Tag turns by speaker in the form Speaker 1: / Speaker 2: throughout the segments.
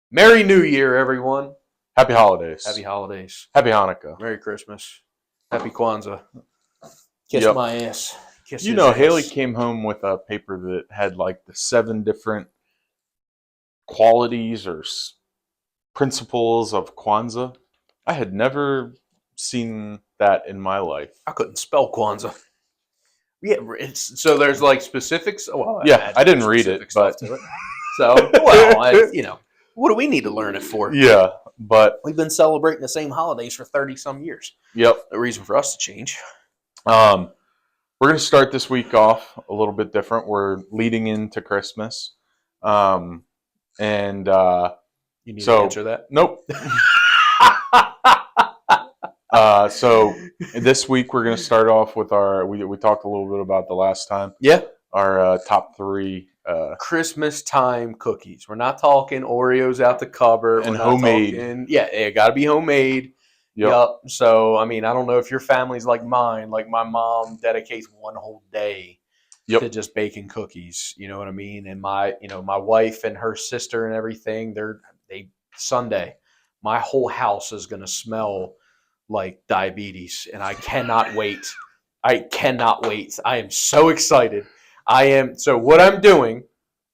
Speaker 1: Merry New Year, everyone.
Speaker 2: Happy holidays.
Speaker 1: Happy holidays.
Speaker 2: Happy Hanukkah.
Speaker 1: Merry Christmas. Happy Kwanzaa. Kiss
Speaker 2: Yep.
Speaker 1: my ass. Kiss
Speaker 2: You
Speaker 1: his
Speaker 2: know,
Speaker 1: ass.
Speaker 2: Haley came home with a paper that had like the 7 different qualities or principles of Kwanzaa. I had never seen that in my life.
Speaker 1: I couldn't spell Kwanzaa. Yeah, so there's like specifics. Well,
Speaker 2: Yeah, I didn't read
Speaker 1: specific
Speaker 2: it,
Speaker 1: stuff
Speaker 2: but
Speaker 1: to it. So, well, what do we need to learn it for?
Speaker 2: yeah, but
Speaker 1: We've been celebrating the same holidays for 30 some years.
Speaker 2: yep.
Speaker 1: No reason for us to change.
Speaker 2: We're going to start this week off a little bit different. We're leading into Christmas. And
Speaker 1: You need
Speaker 2: so,
Speaker 1: to answer that.
Speaker 2: Nope. So this week we're going to start off with we talked a little bit about the last time.
Speaker 1: Yeah.
Speaker 2: Our top 3
Speaker 1: Christmas time cookies. We're not talking Oreos out the cupboard.
Speaker 2: And
Speaker 1: We're not
Speaker 2: homemade.
Speaker 1: Yeah, it got to be homemade.
Speaker 2: Yep.
Speaker 1: So, I mean, I don't know if your family's like mine. Like my mom dedicates one whole day to just baking cookies. You know what I mean? And my wife and her sister and everything, they Sunday, my whole house is going to smell like diabetes, and I cannot wait. I cannot wait. I am so excited. So what I'm doing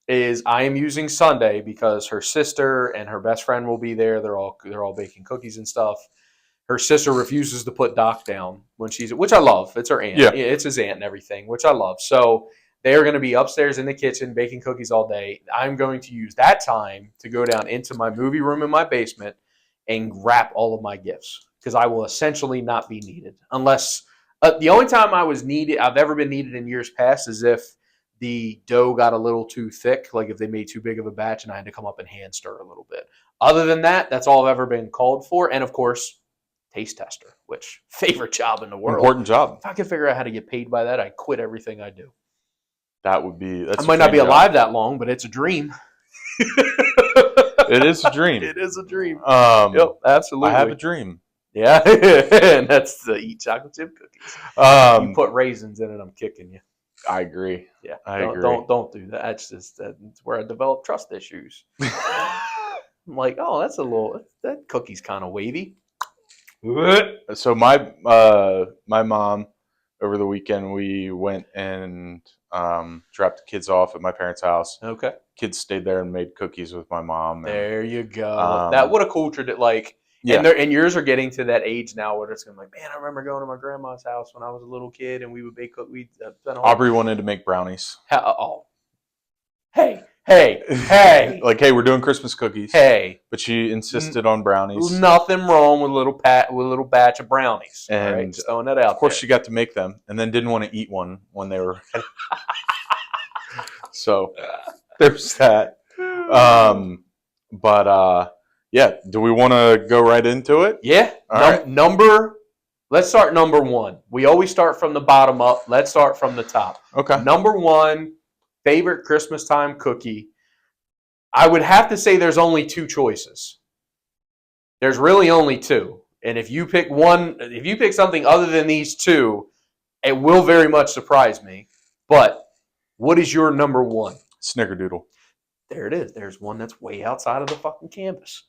Speaker 1: is I am using Sunday because her sister and her best friend will be there. They're all baking cookies and stuff. Her sister refuses to put Doc down which I love. It's her aunt.
Speaker 2: Yeah.
Speaker 1: It's his aunt and everything, which I love. So they are going to be upstairs in the kitchen baking cookies all day. I'm going to use that time to go down into my movie room in my basement and wrap all of my gifts because I will essentially not be needed unless the only time I've ever been needed in years past is if the dough got a little too thick, like if they made too big of a batch and I had to come up and hand stir a little bit. Other than that, that's all I've ever been called for. And of course, taste tester, which favorite job in the world.
Speaker 2: Important job.
Speaker 1: If I could figure out how to get paid by that, I'd quit everything I do.
Speaker 2: That would be.
Speaker 1: I might not be alive that long, but it's a dream.
Speaker 2: It is a dream.
Speaker 1: It is a dream.
Speaker 2: Yep,
Speaker 1: absolutely.
Speaker 2: I have a dream.
Speaker 1: Yeah, and that's to eat chocolate chip cookies. You put raisins in it, I'm kicking you.
Speaker 2: I agree.
Speaker 1: Yeah,
Speaker 2: I agree.
Speaker 1: Don't do that. That's where I develop trust issues. I'm like, oh, that cookie's kind of wavy.
Speaker 2: So my mom over the weekend we went and dropped the kids off at my parents' house.
Speaker 1: Okay.
Speaker 2: Kids stayed there and made cookies with my mom.
Speaker 1: There you go. What a cool tradition! Like,
Speaker 2: yeah.
Speaker 1: And yours are getting to that age now where it's gonna be like, man, I remember going to my grandma's house when I was a little kid, and we would bake cookies.
Speaker 2: Aubrey wanted to make brownies.
Speaker 1: Hey!
Speaker 2: Like, hey, we're doing Christmas cookies.
Speaker 1: Hey!
Speaker 2: But she insisted on brownies.
Speaker 1: Nothing wrong with a little batch of brownies.
Speaker 2: And
Speaker 1: right? Just throwing that out.
Speaker 2: Of course, she got to make them, and then didn't want to eat one when they were. So there's that. Yeah. Do we want to go right into it?
Speaker 1: Yeah.
Speaker 2: All right.
Speaker 1: Let's start number 1. We always start from the bottom up. Let's start from the top.
Speaker 2: Okay.
Speaker 1: Number 1, favorite Christmas time cookie. I would have to say there's only 2 choices. There's really only 2. And if you pick something other than these 2, it will very much surprise me. But what is your number 1?
Speaker 2: Snickerdoodle.
Speaker 1: There it is. There's one that's way outside of the fucking canvas.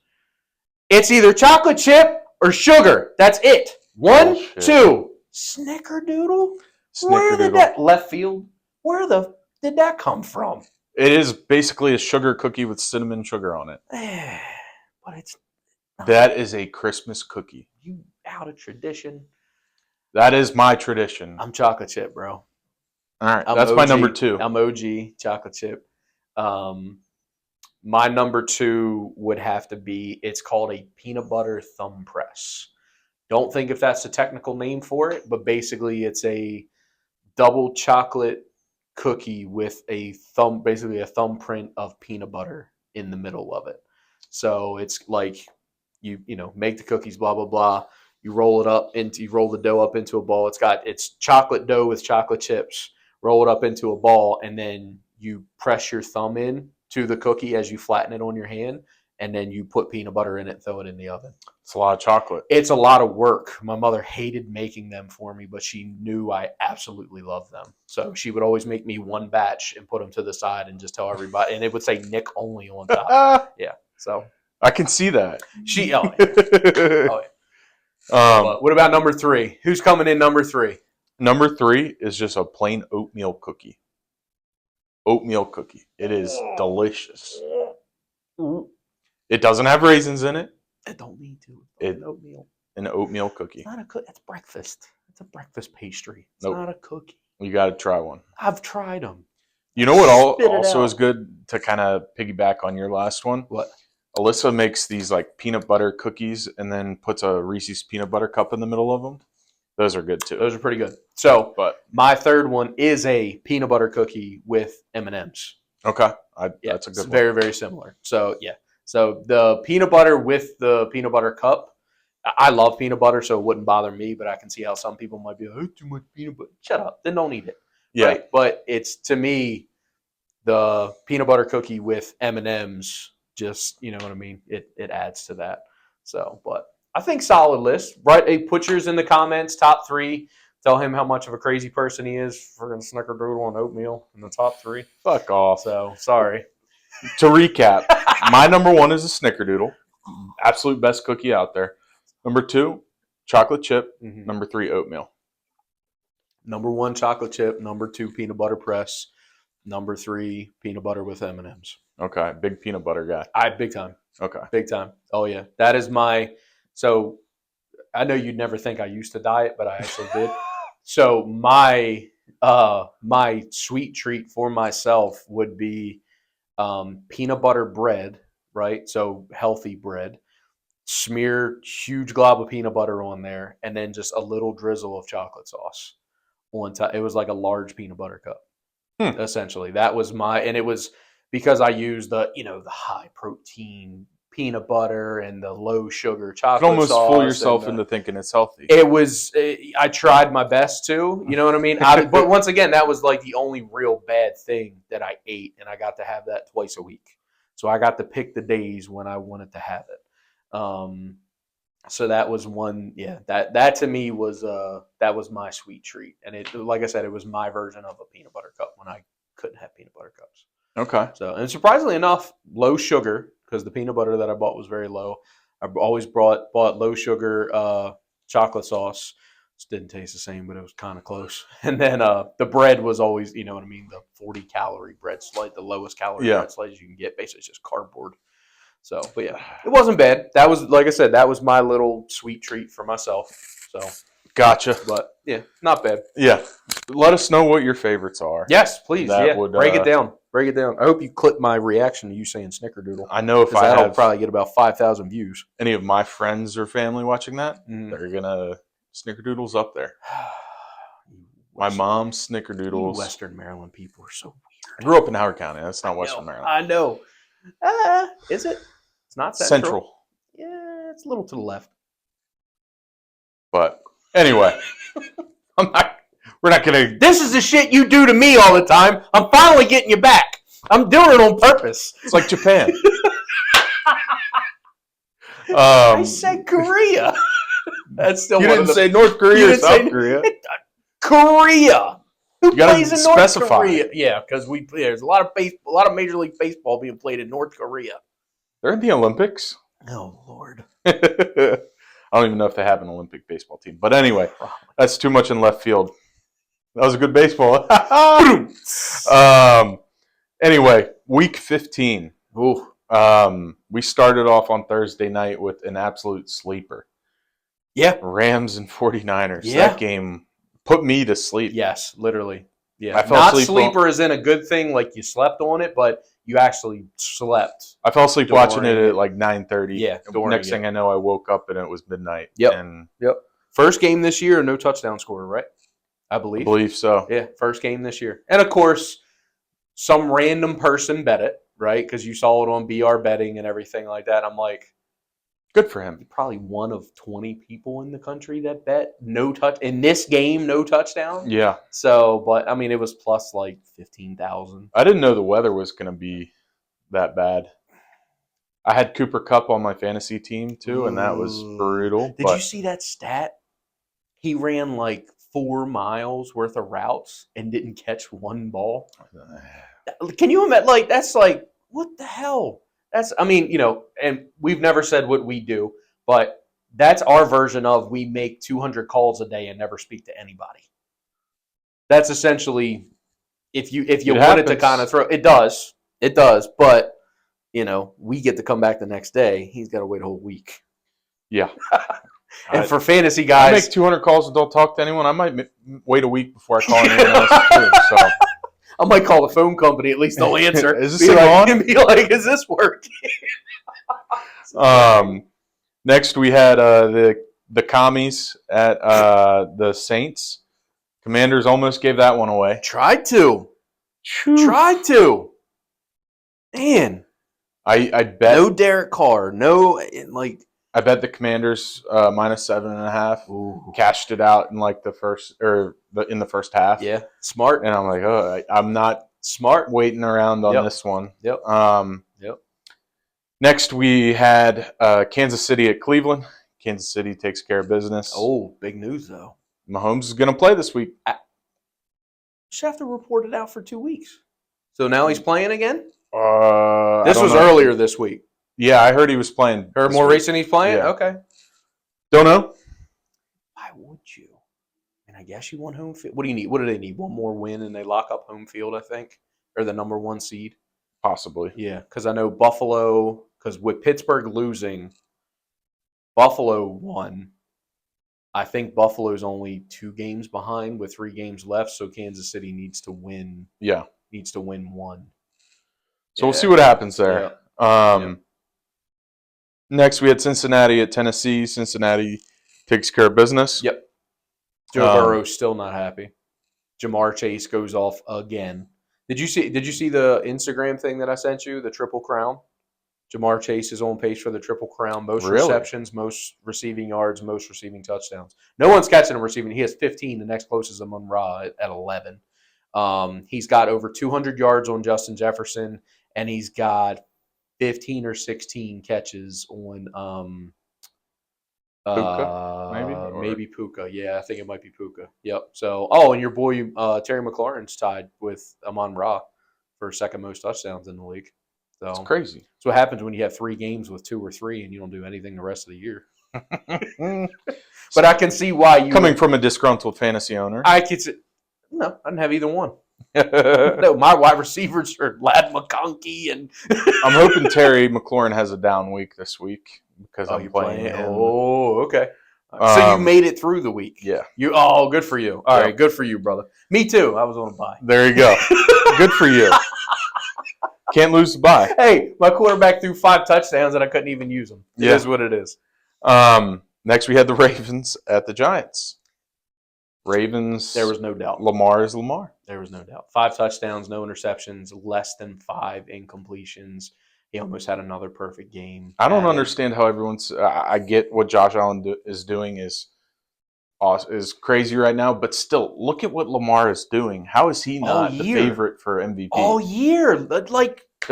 Speaker 1: It's either chocolate chip or sugar. That's it. 1, 2. Snickerdoodle? Where did that left field? Where did that come from?
Speaker 2: It is basically a sugar cookie with cinnamon sugar on it.
Speaker 1: But it's not.
Speaker 2: That is a Christmas cookie.
Speaker 1: You out of tradition.
Speaker 2: That is my tradition.
Speaker 1: I'm chocolate chip, bro.
Speaker 2: All right, that's my number 2.
Speaker 1: I'm OG chocolate chip. My number 2 would have to be, it's called a peanut butter thumb press. Don't think if that's the technical name for it, but basically it's a double chocolate cookie with basically a thumbprint of peanut butter in the middle of it. So it's like you make the cookies, blah blah blah. You roll the dough up into a ball. It's chocolate dough with chocolate chips. Roll it up into a ball, and then you press your thumb in to the cookie as you flatten it on your hand, and then you put peanut butter in it and throw it in the oven.
Speaker 2: It's a lot of chocolate.
Speaker 1: It's a lot of work. My mother hated making them for me, but she knew I absolutely loved them. So she would always make me one batch and put them to the side and just tell everybody. And it would say Nick only on top. Yeah. So
Speaker 2: I can see that.
Speaker 1: Oh yeah. Oh yeah. But what about number 3? Who's coming in number 3?
Speaker 2: Number 3 is just a plain oatmeal cookie. Oatmeal cookie. It is delicious. It doesn't have raisins in it.
Speaker 1: It don't need to.
Speaker 2: It
Speaker 1: oatmeal.
Speaker 2: An oatmeal cookie.
Speaker 1: It's not a cookie. It's breakfast. It's a breakfast pastry. It's
Speaker 2: Nope.
Speaker 1: not a cookie.
Speaker 2: You got to try one.
Speaker 1: I've tried them.
Speaker 2: You know what also is good to kind of piggyback on your last one?
Speaker 1: What?
Speaker 2: Alyssa makes these like peanut butter cookies and then puts a Reese's peanut butter cup in the middle of them. Those are good too.
Speaker 1: Those are pretty good. So,
Speaker 2: but
Speaker 1: my third one is a peanut butter cookie with M&Ms.
Speaker 2: Okay. That's a good one.
Speaker 1: Very, very similar. So, yeah. So, the peanut butter with the peanut butter cup. I love peanut butter, so it wouldn't bother me, but I can see how some people might be like, too much peanut butter. Shut up. Then don't eat it.
Speaker 2: Yeah.
Speaker 1: Right? But it's, to me, the peanut butter cookie with M&Ms, just, you know what I mean? It adds to that. So, but I think solid list. Right? Hey, put yours in the comments, top 3. Tell him how much of a crazy person he is for snickerdoodle and oatmeal in the top 3.
Speaker 2: Fuck off.
Speaker 1: So, sorry.
Speaker 2: To recap, my number 1 is a snickerdoodle. Absolute best cookie out there. Number 2, chocolate chip.
Speaker 1: Mm-hmm.
Speaker 2: Number 3, oatmeal.
Speaker 1: Number 1, chocolate chip. Number 2, peanut butter press. Number 3, peanut butter with M&Ms.
Speaker 2: Okay, big peanut butter guy.
Speaker 1: Big time.
Speaker 2: Okay.
Speaker 1: Big time. Oh, yeah. That is my – so I know you'd never think I used to diet, but I actually did. So my sweet treat for myself would be peanut butter bread, right? So healthy bread. Smear huge glob of peanut butter on there, and then just a little drizzle of chocolate sauce on top. It was like a large peanut butter cup, essentially. That was and it was because I used the high protein peanut butter and the low sugar chocolate sauce.
Speaker 2: You can almost fool yourself into thinking it's healthy.
Speaker 1: I tried my best to, you know what I mean? But once again, that was like the only real bad thing that I ate, and I got to have that twice a week. So I got to pick the days when I wanted to have it. So that was one, yeah, that to me was, that was my sweet treat. And it, like I said, it was my version of a peanut butter cup when I couldn't have peanut butter cups.
Speaker 2: Okay.
Speaker 1: So, and surprisingly enough, low sugar, because the peanut butter that I bought was very low. I always bought low sugar, chocolate sauce. It didn't taste the same, but it was kind of close. And then, the bread was always, you know what I mean? The 40 calorie bread slice, the lowest calorie bread slice you can get. Basically, it's just cardboard. So, but yeah, it wasn't bad. That was, like I said, that was my little sweet treat for myself. So,
Speaker 2: gotcha.
Speaker 1: But yeah, not bad.
Speaker 2: Yeah, let us know what your favorites are.
Speaker 1: Yes, please.
Speaker 2: That
Speaker 1: would, break it down. Break it down. I hope you clip my reaction to you saying snickerdoodle.
Speaker 2: I know if
Speaker 1: that'll probably get about 5,000 views.
Speaker 2: Any of my friends or family watching that, they're gonna snickerdoodles up there. My mom's snickerdoodles.
Speaker 1: You Western Maryland people are so weird.
Speaker 2: I grew up in Howard County. That's not Western Maryland.
Speaker 1: I know. Is it? It's not central. Yeah, it's a little to the left.
Speaker 2: But anyway, we're not going to.
Speaker 1: This is the shit you do to me all the time. I'm finally getting you back. I'm doing it on purpose.
Speaker 2: It's like Japan.
Speaker 1: I said Korea. That's still
Speaker 2: you didn't say North Korea or South Korea.
Speaker 1: Korea. Who plays in North Korea? Yeah, because there's a lot of Major League Baseball being played in North Korea.
Speaker 2: They're in the Olympics.
Speaker 1: Oh Lord.
Speaker 2: I don't even know if they have an Olympic baseball team. But anyway, that's too much in left field. That was a good baseball. Anyway, week 15.
Speaker 1: Ooh.
Speaker 2: We started off on Thursday night with an absolute sleeper.
Speaker 1: Yeah.
Speaker 2: Rams and 49ers.
Speaker 1: Yeah.
Speaker 2: That game put me to sleep.
Speaker 1: Yes, literally. Yeah.
Speaker 2: I fell
Speaker 1: Not
Speaker 2: asleep
Speaker 1: sleeper is in a good thing, like you slept on it, but you actually slept.
Speaker 2: I fell asleep watching it at like 9:30.
Speaker 1: Yeah.
Speaker 2: Next thing I know, I woke up and it was midnight.
Speaker 1: Yep. First game this year, no touchdown scorer, right? I believe
Speaker 2: so.
Speaker 1: Yeah, first game this year. And of course, some random person bet it, right? Because you saw it on BR betting and everything like that. I'm like,
Speaker 2: good for him.
Speaker 1: Probably one of 20 people in the country that bet in this game, no touchdown.
Speaker 2: Yeah.
Speaker 1: So, but I mean, it was plus like 15,000.
Speaker 2: I didn't know the weather was going to be that bad. I had Cooper Kupp on my fantasy team too, and that was brutal.
Speaker 1: Did you see that stat? He ran like 4 miles worth of routes and didn't catch one ball. Can you imagine? Like, that's like, what the hell? I mean, and we've never said what we do, but that's our version of we make 200 calls a day and never speak to anybody. That's essentially if you
Speaker 2: It
Speaker 1: wanted to
Speaker 2: happens.
Speaker 1: kind of throw it does, but we get to come back the next day. He's got to wait a whole week.
Speaker 2: Yeah.
Speaker 1: And for fantasy
Speaker 2: I
Speaker 1: guys,
Speaker 2: make 200 calls and don't talk to anyone. I might wait a week before I call anyone else too. So
Speaker 1: I might call the phone company. At least they'll answer.
Speaker 2: Is this thing on?
Speaker 1: And be like, "Is this working?"
Speaker 2: Next we had the commies at the Saints. Commanders almost gave that one away.
Speaker 1: Tried to. Man,
Speaker 2: I bet
Speaker 1: no Derek Carr. No,
Speaker 2: I bet the Commanders minus 7.5.
Speaker 1: Ooh.
Speaker 2: Cashed it out in like in the first half.
Speaker 1: Yeah, smart.
Speaker 2: And I'm like, oh, I'm not
Speaker 1: smart
Speaker 2: waiting around on this one.
Speaker 1: Yep.
Speaker 2: Yep. Next we had Kansas City at Cleveland. Kansas City takes care of business.
Speaker 1: Oh, big news though.
Speaker 2: Mahomes is going to play this week.
Speaker 1: Should have to report it out for 2 weeks. So now he's playing again?
Speaker 2: This
Speaker 1: was earlier this week.
Speaker 2: Yeah, I heard he was playing.
Speaker 1: Heard more recent he's playing?
Speaker 2: Yeah.
Speaker 1: Okay.
Speaker 2: Don't know.
Speaker 1: Why would you? And I guess you want home field. What do you need? What do they need? One more win and they lock up home field, I think? Or the number 1 seed?
Speaker 2: Possibly.
Speaker 1: Yeah, because I know Buffalo, because with Pittsburgh losing, Buffalo won. I think Buffalo's only 2 games behind with 3 games left, so Kansas City needs to win.
Speaker 2: Yeah.
Speaker 1: Needs to win 1.
Speaker 2: So we'll see what happens there.
Speaker 1: Yeah.
Speaker 2: Next, we had Cincinnati at Tennessee. Cincinnati takes care of business.
Speaker 1: Yep. Joe Burrow's still not happy. Jamar Chase goes off again. Did you see the Instagram thing that I sent you? The Triple Crown. Jamar Chase is on pace for the Triple Crown. Most receptions, most receiving yards, most receiving touchdowns. No one's catching him receiving. He has 15. The next closest is Amon-Ra at 11. He's got over 200 yards on Justin Jefferson, and he's got 15 or 16 catches on
Speaker 2: Puka,
Speaker 1: maybe Puka. Yeah, I think it might be Puka. Yep. So, and your boy Terry McLaurin's tied with Amon-Ra for second most touchdowns in the league. So
Speaker 2: it's crazy.
Speaker 1: That's what happens when you have 3 games with 2 or 3 and you don't do anything the rest of the year. But I can see why you
Speaker 2: coming from a disgruntled fantasy owner.
Speaker 1: I could say, no, I didn't have either one. No, my wide receivers are Lad McConkey and
Speaker 2: I'm hoping Terry McLaurin has a down week this week because I'm playing him.
Speaker 1: Oh, okay. So you made it through the week.
Speaker 2: Yeah.
Speaker 1: Good for you. All right, good for you, brother. Me too. I was on a bye.
Speaker 2: There you go. Good for you. Can't lose the bye.
Speaker 1: Hey, my quarterback threw 5 touchdowns and I couldn't even use them. It is what it is.
Speaker 2: Next, we had the Ravens at the Giants. Ravens.
Speaker 1: There was no doubt.
Speaker 2: Lamar is Lamar.
Speaker 1: There was no doubt. 5 touchdowns, no interceptions, less than 5 incompletions. He almost had another perfect game.
Speaker 2: I don't understand how everyone's. I get what Josh Allen is doing is crazy right now, but still, look at what Lamar is doing. How is he not the favorite for MVP?
Speaker 1: All year,
Speaker 2: they're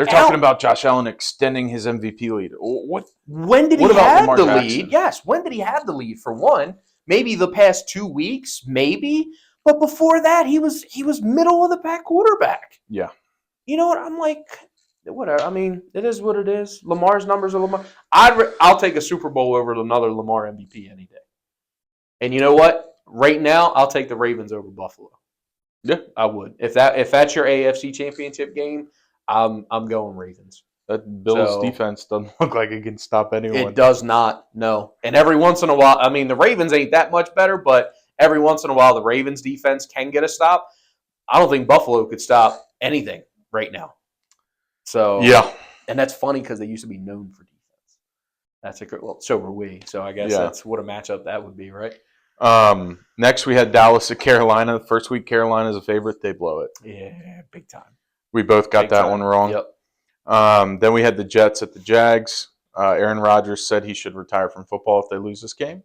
Speaker 2: talking about Josh Allen extending his MVP lead. What?
Speaker 1: When did he have the lead? Yes, when did he have the lead? For one, maybe the past 2 weeks, maybe, but before that, he was middle of the pack quarterback.
Speaker 2: Yeah.
Speaker 1: You know what? I'm like, whatever. I mean, it is what it is. Lamar's numbers are Lamar. I'll take a Super Bowl over another Lamar MVP any day. And you know what? Right now, I'll take the Ravens over Buffalo.
Speaker 2: Yeah,
Speaker 1: I would. If that's your AFC Championship game, I'm going Ravens.
Speaker 2: That Bills defense doesn't look like it can stop anyone.
Speaker 1: It does not, no. And every once in a while, I mean, the Ravens ain't that much better, but every once in a while, the Ravens defense can get a stop. I don't think Buffalo could stop anything right now. So
Speaker 2: yeah,
Speaker 1: and that's funny because they used to be known for defense. That's so were we. So I guess that's what a matchup that would be, right?
Speaker 2: Next we had Dallas at Carolina. First week, Carolina's a favorite. They blow it.
Speaker 1: Yeah, big time.
Speaker 2: We both got that one wrong.
Speaker 1: Yep.
Speaker 2: Then we had the Jets at the Jags. Aaron Rodgers said he should retire from football if they lose this game.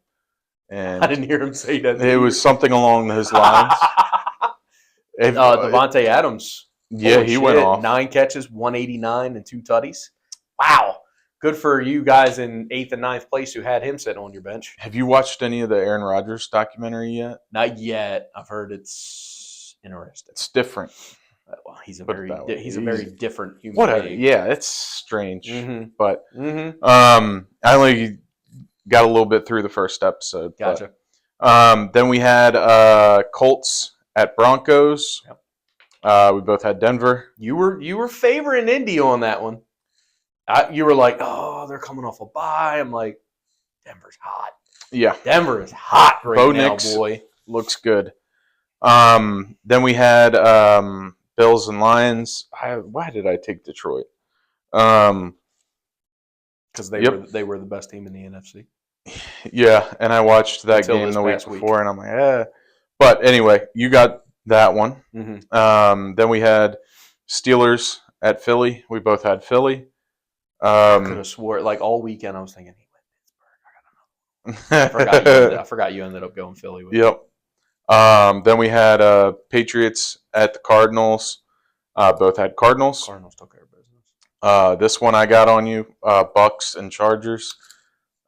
Speaker 2: And
Speaker 1: I didn't hear him say that.
Speaker 2: It was something along those lines.
Speaker 1: Devontae Adams.
Speaker 2: Yeah, he went off.
Speaker 1: 9 catches, 189, and 2 tutties. Wow. Good for you guys in 8th and 9th place who had him sitting on your bench.
Speaker 2: Have you watched any of the Aaron Rodgers documentary yet?
Speaker 1: Not yet. I've heard it's interesting.
Speaker 2: It's different.
Speaker 1: Well, he's a
Speaker 2: Put it that way.
Speaker 1: he's a very different human
Speaker 2: Whatever.
Speaker 1: being.
Speaker 2: Yeah, it's strange.
Speaker 1: Mm-hmm.
Speaker 2: But
Speaker 1: Mm-hmm.
Speaker 2: I only got a little bit through the first episode.
Speaker 1: Gotcha.
Speaker 2: But, then we had Colts at Broncos.
Speaker 1: Yep.
Speaker 2: We both had Denver.
Speaker 1: You were favoring Indy on that one. You were like, oh, they're coming off a bye. I'm like, Denver's hot.
Speaker 2: Yeah.
Speaker 1: Denver is hot right
Speaker 2: Bo
Speaker 1: now,
Speaker 2: Nix
Speaker 1: boy.
Speaker 2: looks good. Then we had Bills and Lions. Why did I take Detroit?
Speaker 1: Because
Speaker 2: Yep.
Speaker 1: they were the best team in the NFC.
Speaker 2: Yeah, and I watched that
Speaker 1: Until
Speaker 2: game
Speaker 1: this
Speaker 2: the week
Speaker 1: past week.
Speaker 2: before, and I'm like, eh. But anyway, you got that one.
Speaker 1: Mm-hmm.
Speaker 2: Then we had Steelers at Philly. We both had Philly.
Speaker 1: I could have swore like all weekend. I was thinking he went Pittsburgh. I forgot you ended up going Philly with.
Speaker 2: Yep. Then we had Patriots at the Cardinals. Both had Cardinals.
Speaker 1: Cardinals took care of business.
Speaker 2: This one I got on you. Bucks and Chargers.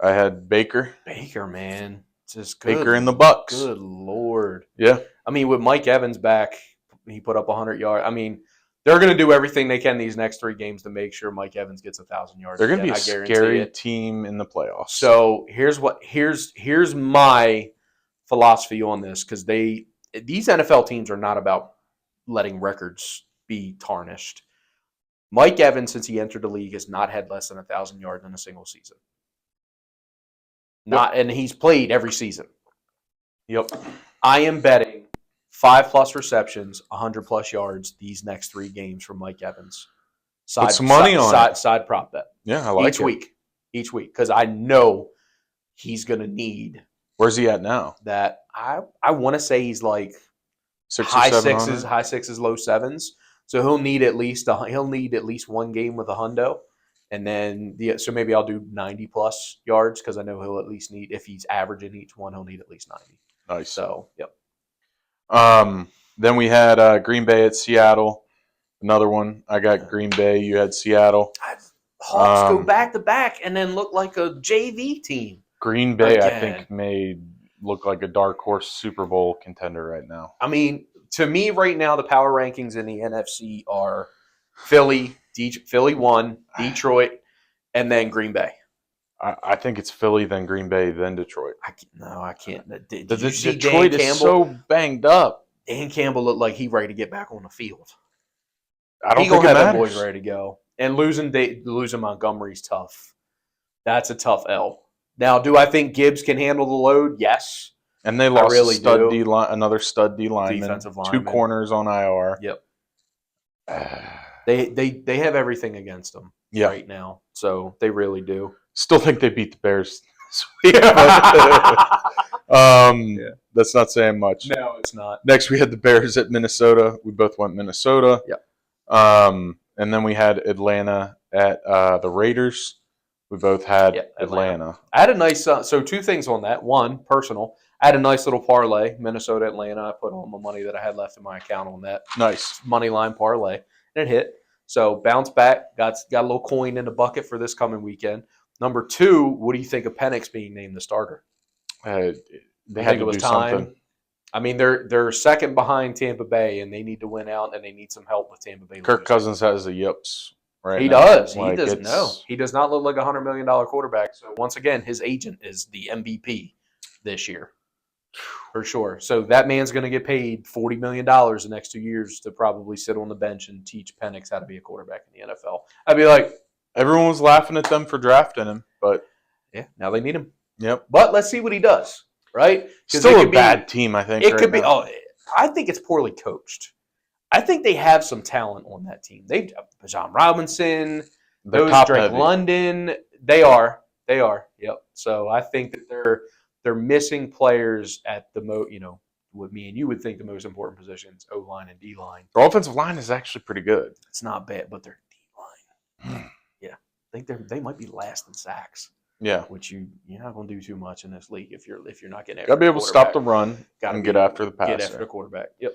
Speaker 2: I had Baker.
Speaker 1: Baker, man, just good.
Speaker 2: Baker in the Bucks.
Speaker 1: Good Lord.
Speaker 2: Yeah.
Speaker 1: I mean, with Mike Evans back, he put up 100 yards. I mean, they're going to do everything they can these next 3 games to make sure Mike Evans gets 1,000 yards.
Speaker 2: They're going to be a scary team in the playoffs.
Speaker 1: So here's my philosophy on this, because these NFL teams are not about letting records be tarnished. Mike Evans, since he entered the league, has not had less than 1,000 yards in a single season. And he's played every season.
Speaker 2: Yep.
Speaker 1: I am betting 5+ receptions, 100+ yards these next 3 games from Mike Evans.
Speaker 2: Put some money on it.
Speaker 1: Side prop bet.
Speaker 2: Yeah, I like
Speaker 1: Each week, because I know he's going to need.
Speaker 2: Where's he at now?
Speaker 1: That I want to say he's like
Speaker 2: 6
Speaker 1: high
Speaker 2: or 700?
Speaker 1: high sixes, low sevens. So he'll need at least 1 game with a hundo. And then, so maybe I'll do 90+ yards, because I know he'll at least need, if he's averaging each one, he'll need at least 90.
Speaker 2: Nice.
Speaker 1: So, yep.
Speaker 2: Then we had Green Bay at Seattle. Another one. I got Green Bay. You had Seattle.
Speaker 1: Hawks go back to back and then look like a JV team.
Speaker 2: Green Bay, again. I think, may look like a dark horse Super Bowl contender right now.
Speaker 1: I mean, to me right now, the power rankings in the NFC are Philly 1, Detroit, and then Green Bay.
Speaker 2: I think it's Philly, then Green Bay, then Detroit.
Speaker 1: I can't. Did
Speaker 2: you see Detroit is so banged up.
Speaker 1: Dan Campbell looked like he's ready to get back on the field.
Speaker 2: I don't think it matters.
Speaker 1: Boys ready to go. And losing Montgomery's tough. That's a tough L. Now, do I think Gibbs can handle the load? Yes.
Speaker 2: And they lost another stud D lineman,
Speaker 1: defensive lineman,
Speaker 2: 2 corners on IR.
Speaker 1: Yep. They have everything against them right now, so they really do.
Speaker 2: Still think they beat the Bears this week. That's not saying much.
Speaker 1: No, it's not.
Speaker 2: Next, we had the Bears at Minnesota. We both went Minnesota.
Speaker 1: Yep.
Speaker 2: And then we had Atlanta at the Raiders. We both had Atlanta.
Speaker 1: I had a nice so 2 things on that. One, personal. I had a nice little parlay, Minnesota, Atlanta. I put all my money that I had left in my account on that.
Speaker 2: Nice.
Speaker 1: Money line parlay. And it hit. So bounce back. Got a little coin in the bucket for this coming weekend. Number 2, what do you think of Penix being named the starter?
Speaker 2: They had to do something.
Speaker 1: I mean, they're second behind Tampa Bay, and they need to win out, and they need some help with Tampa Bay.
Speaker 2: Kirk Cousins has the yips right
Speaker 1: He
Speaker 2: now.
Speaker 1: does.
Speaker 2: Like,
Speaker 1: he doesn't know. He does not look like a $100 million quarterback. So once again, his agent is the MVP this year, for sure. So that man's going to get paid $40 million the next 2 years to probably sit on the bench and teach Penix how to be a quarterback in the NFL. I'd be like,
Speaker 2: everyone was laughing at them for drafting him, but
Speaker 1: yeah, now they need him.
Speaker 2: Yep.
Speaker 1: But let's see what he does. Right?
Speaker 2: Still a bad team, I think.
Speaker 1: It could be. Oh, I think it's poorly coached. I think they have some talent on that team. They John Robinson, Drake London. They are. Yep. So I think that they're missing players at the what me and you would think the most important positions: O line and D line.
Speaker 2: Their offensive line is actually pretty good.
Speaker 1: It's not bad, but their D line. Yeah, I think they might be last in sacks.
Speaker 2: Yeah,
Speaker 1: which you're not going to do too much in this league if you're not getting.
Speaker 2: Got to be able to stop the run and get after the passer.
Speaker 1: Get after the quarterback. Yep.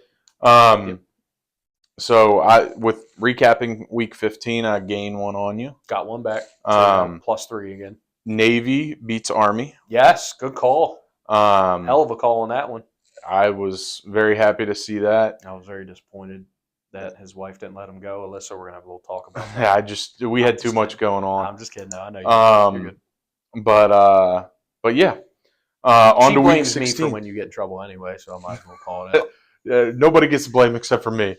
Speaker 2: So with recapping week 15, I gained one on you.
Speaker 1: Got one back. So +3 again.
Speaker 2: Navy beats Army.
Speaker 1: Yes, good call. Hell of a call on that one.
Speaker 2: I was very happy to see that.
Speaker 1: I was very disappointed that his wife didn't let him go. Alyssa, we're gonna have a little talk about that.
Speaker 2: Yeah, we had too much going on.
Speaker 1: I'm just kidding. No, I know you're good.
Speaker 2: But yeah. On
Speaker 1: She
Speaker 2: to week
Speaker 1: blames
Speaker 2: 16.
Speaker 1: me for when you get in trouble anyway, so I might as well call it out.
Speaker 2: Nobody gets to blame except for me.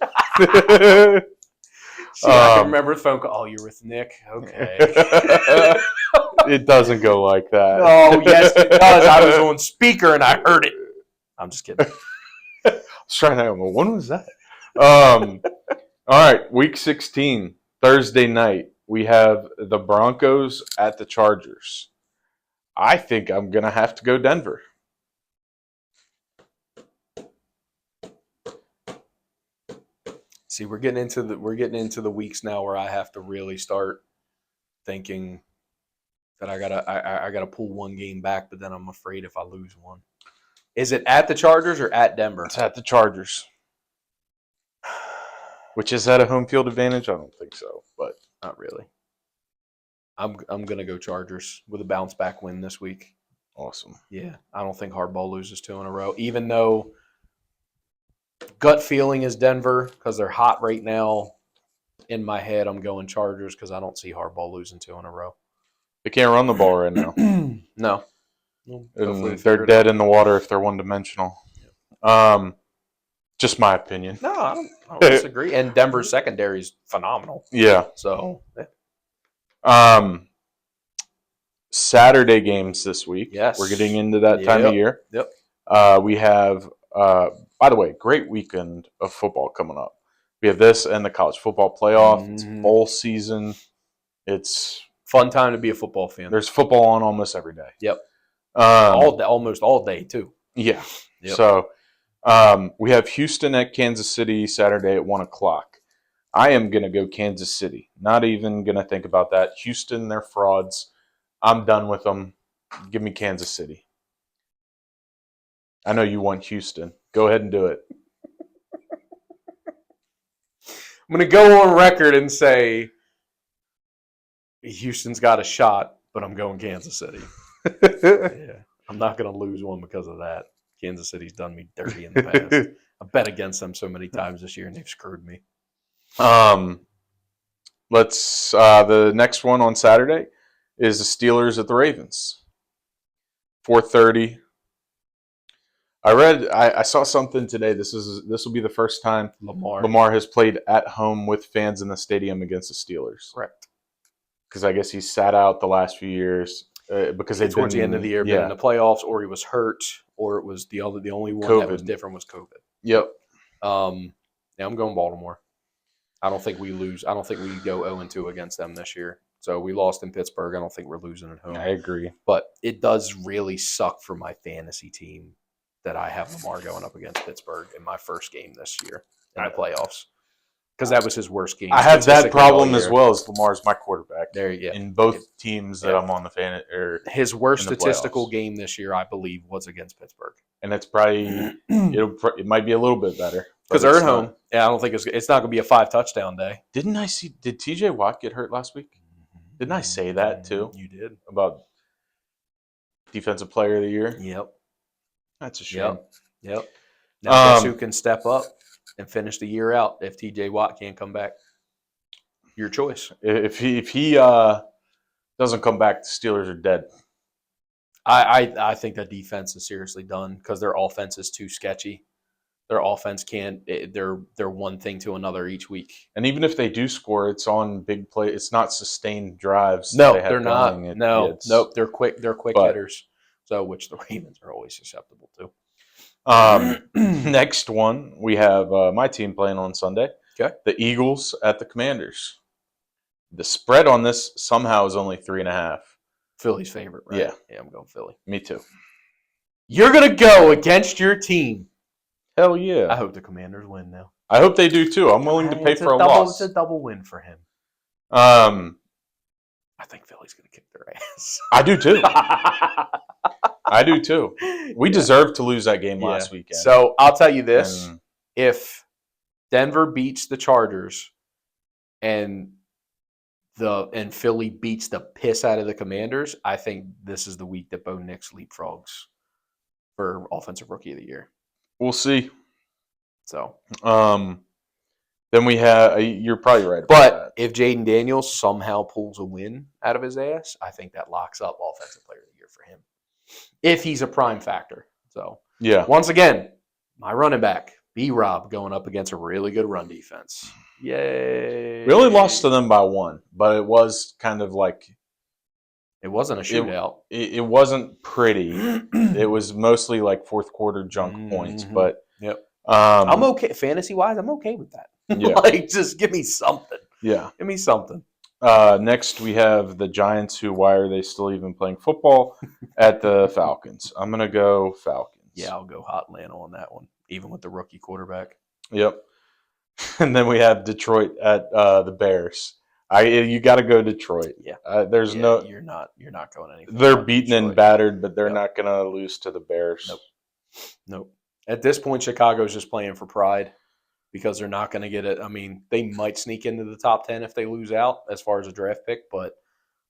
Speaker 1: See, I can remember the phone call. Oh, you're with Nick? Okay.
Speaker 2: It doesn't go like that.
Speaker 1: Oh, yes, it does. I was on speaker and I heard it. I'm just kidding.
Speaker 2: I was trying to. When was that? All right, week 16, Thursday night. We have the Broncos at the Chargers. I think I'm gonna have to go Denver.
Speaker 1: See, we're getting into the weeks now where I have to really start thinking that I gotta pull one game back, but then I'm afraid if I lose one. Is it at the Chargers or at Denver?
Speaker 2: It's at the Chargers. Which is that a home field advantage? I don't think so, but
Speaker 1: not really. I'm gonna go Chargers with a bounce back win this week.
Speaker 2: Awesome.
Speaker 1: Yeah, I don't think Hardball loses 2 in a row, even though gut feeling is Denver because they're hot right now. In my head, I'm going Chargers because I don't see Hardball losing 2 in a row.
Speaker 2: They can't run the ball right now.
Speaker 1: No.
Speaker 2: And they're dead in the water if they're one-dimensional. Just my opinion.
Speaker 1: No, I don't disagree. And Denver's secondary is phenomenal.
Speaker 2: Yeah.
Speaker 1: So,
Speaker 2: Saturday games this week.
Speaker 1: Yes.
Speaker 2: We're getting into that time of year.
Speaker 1: Yep.
Speaker 2: We have, by the way, great weekend of football coming up. We have this and the college football playoff. It's bowl season. It's
Speaker 1: fun time to be a football fan.
Speaker 2: There's football on almost every day.
Speaker 1: Yep. Almost all day too.
Speaker 2: Yeah.
Speaker 1: Yep.
Speaker 2: So we have Houston at Kansas City Saturday at 1:00. I am going to go Kansas City. Not even going to think about that. Houston, they're frauds. I'm done with them. Give me Kansas City. I know you want Houston. Go ahead and do it.
Speaker 1: I'm going to go on record and say Houston's got a shot, but I'm going Kansas City. Yeah, I'm not going to lose one because of that. Kansas City's done me dirty in the past. I bet against them so many times this year, and they've screwed me.
Speaker 2: The next one on Saturday is the Steelers at the Ravens. 4:30. I saw something today. This will be the first time Lamar has played at home with fans in the stadium against the Steelers.
Speaker 1: Correct.
Speaker 2: Because I guess he sat out the last few years because they
Speaker 1: towards the end of the year, been in the playoffs, or he was hurt, or it was the only one
Speaker 2: COVID.
Speaker 1: That was different was COVID.
Speaker 2: Yep.
Speaker 1: Yeah, I'm going Baltimore. I don't think we lose. I don't think we go 0-2 against them this year. So we lost in Pittsburgh. I don't think we're losing at home.
Speaker 2: I agree.
Speaker 1: But it does really suck for my fantasy team that I have Lamar going up against Pittsburgh in my first game this year in the playoffs. Because that was his worst game.
Speaker 2: I have that problem as well as Lamar's my quarterback.
Speaker 1: There you go.
Speaker 2: In both teams that I'm on the fan.
Speaker 1: His worst statistical game this year, I believe, was against Pittsburgh.
Speaker 2: And it's probably it might be a little bit better.
Speaker 1: Because they're at home. Yeah, I don't think it's not going to be a 5-touchdown day.
Speaker 2: Did TJ Watt get hurt last week? Didn't I say that too?
Speaker 1: You did.
Speaker 2: About Defensive Player of the Year?
Speaker 1: Yep.
Speaker 2: That's a shame.
Speaker 1: Yep. Now guess who can step up and finish the year out if TJ Watt can't come back? Your choice.
Speaker 2: If he doesn't come back, the Steelers are dead.
Speaker 1: I think that defense is seriously done because their offense is too sketchy. Their offense can't. They're one thing to another each week.
Speaker 2: And even if they do score, it's on big play. It's not sustained drives.
Speaker 1: No, they're not. Nope. They're quick. They're quick hitters. So, which the Ravens are always susceptible to.
Speaker 2: Next one, we have my team playing on Sunday.
Speaker 1: Okay.
Speaker 2: The Eagles at the Commanders. The spread on this somehow is only 3.5.
Speaker 1: Philly's favorite, right?
Speaker 2: Yeah.
Speaker 1: Yeah, I'm going Philly.
Speaker 2: Me too.
Speaker 1: You're going to go against your team.
Speaker 2: Hell yeah.
Speaker 1: I hope the Commanders win now.
Speaker 2: I hope they do too. I'm willing to pay for a loss.
Speaker 1: It's a double win for him.
Speaker 2: I
Speaker 1: think Philly's going to kick their ass.
Speaker 2: I do too. I do too. We deserved to lose that game last weekend.
Speaker 1: So I'll tell you this. If Denver beats the Chargers and Philly beats the piss out of the Commanders, I think this is the week that Bo Nix leapfrogs for Offensive Rookie of the Year.
Speaker 2: We'll see.
Speaker 1: So,
Speaker 2: then Then we have. You're probably right about
Speaker 1: But
Speaker 2: that.
Speaker 1: if Jaden Daniels somehow pulls a win out of his ass, I think that locks up Offensive Player of the Year for him. If he's a prime factor. So,
Speaker 2: Yeah.
Speaker 1: once again, my running back, B-Rob, going up against a really good run defense. Yay.
Speaker 2: We only lost to them by 1, but it was kind of like
Speaker 1: It wasn't a shootout.
Speaker 2: It wasn't pretty. It was mostly like fourth quarter junk points, but
Speaker 1: yep. I'm okay fantasy wise. I'm okay with that.
Speaker 2: Yeah.
Speaker 1: Like, just give me something.
Speaker 2: Yeah.
Speaker 1: Give me something.
Speaker 2: Next, we have the Giants, who, why are they still even playing football, at the Falcons. I'm going to go Falcons.
Speaker 1: Yeah, I'll go hot Atlanta on that one, even with the rookie quarterback.
Speaker 2: Yep. And then we have Detroit at the Bears. You got to go Detroit.
Speaker 1: Yeah. You're not going anything.
Speaker 2: They're beaten
Speaker 1: Detroit.
Speaker 2: and battered, but they're not going to lose to the Bears.
Speaker 1: Nope. At this point, Chicago's just playing for pride because they're not going to get it. I mean, they might sneak into the top 10 if they lose out as far as a draft pick, but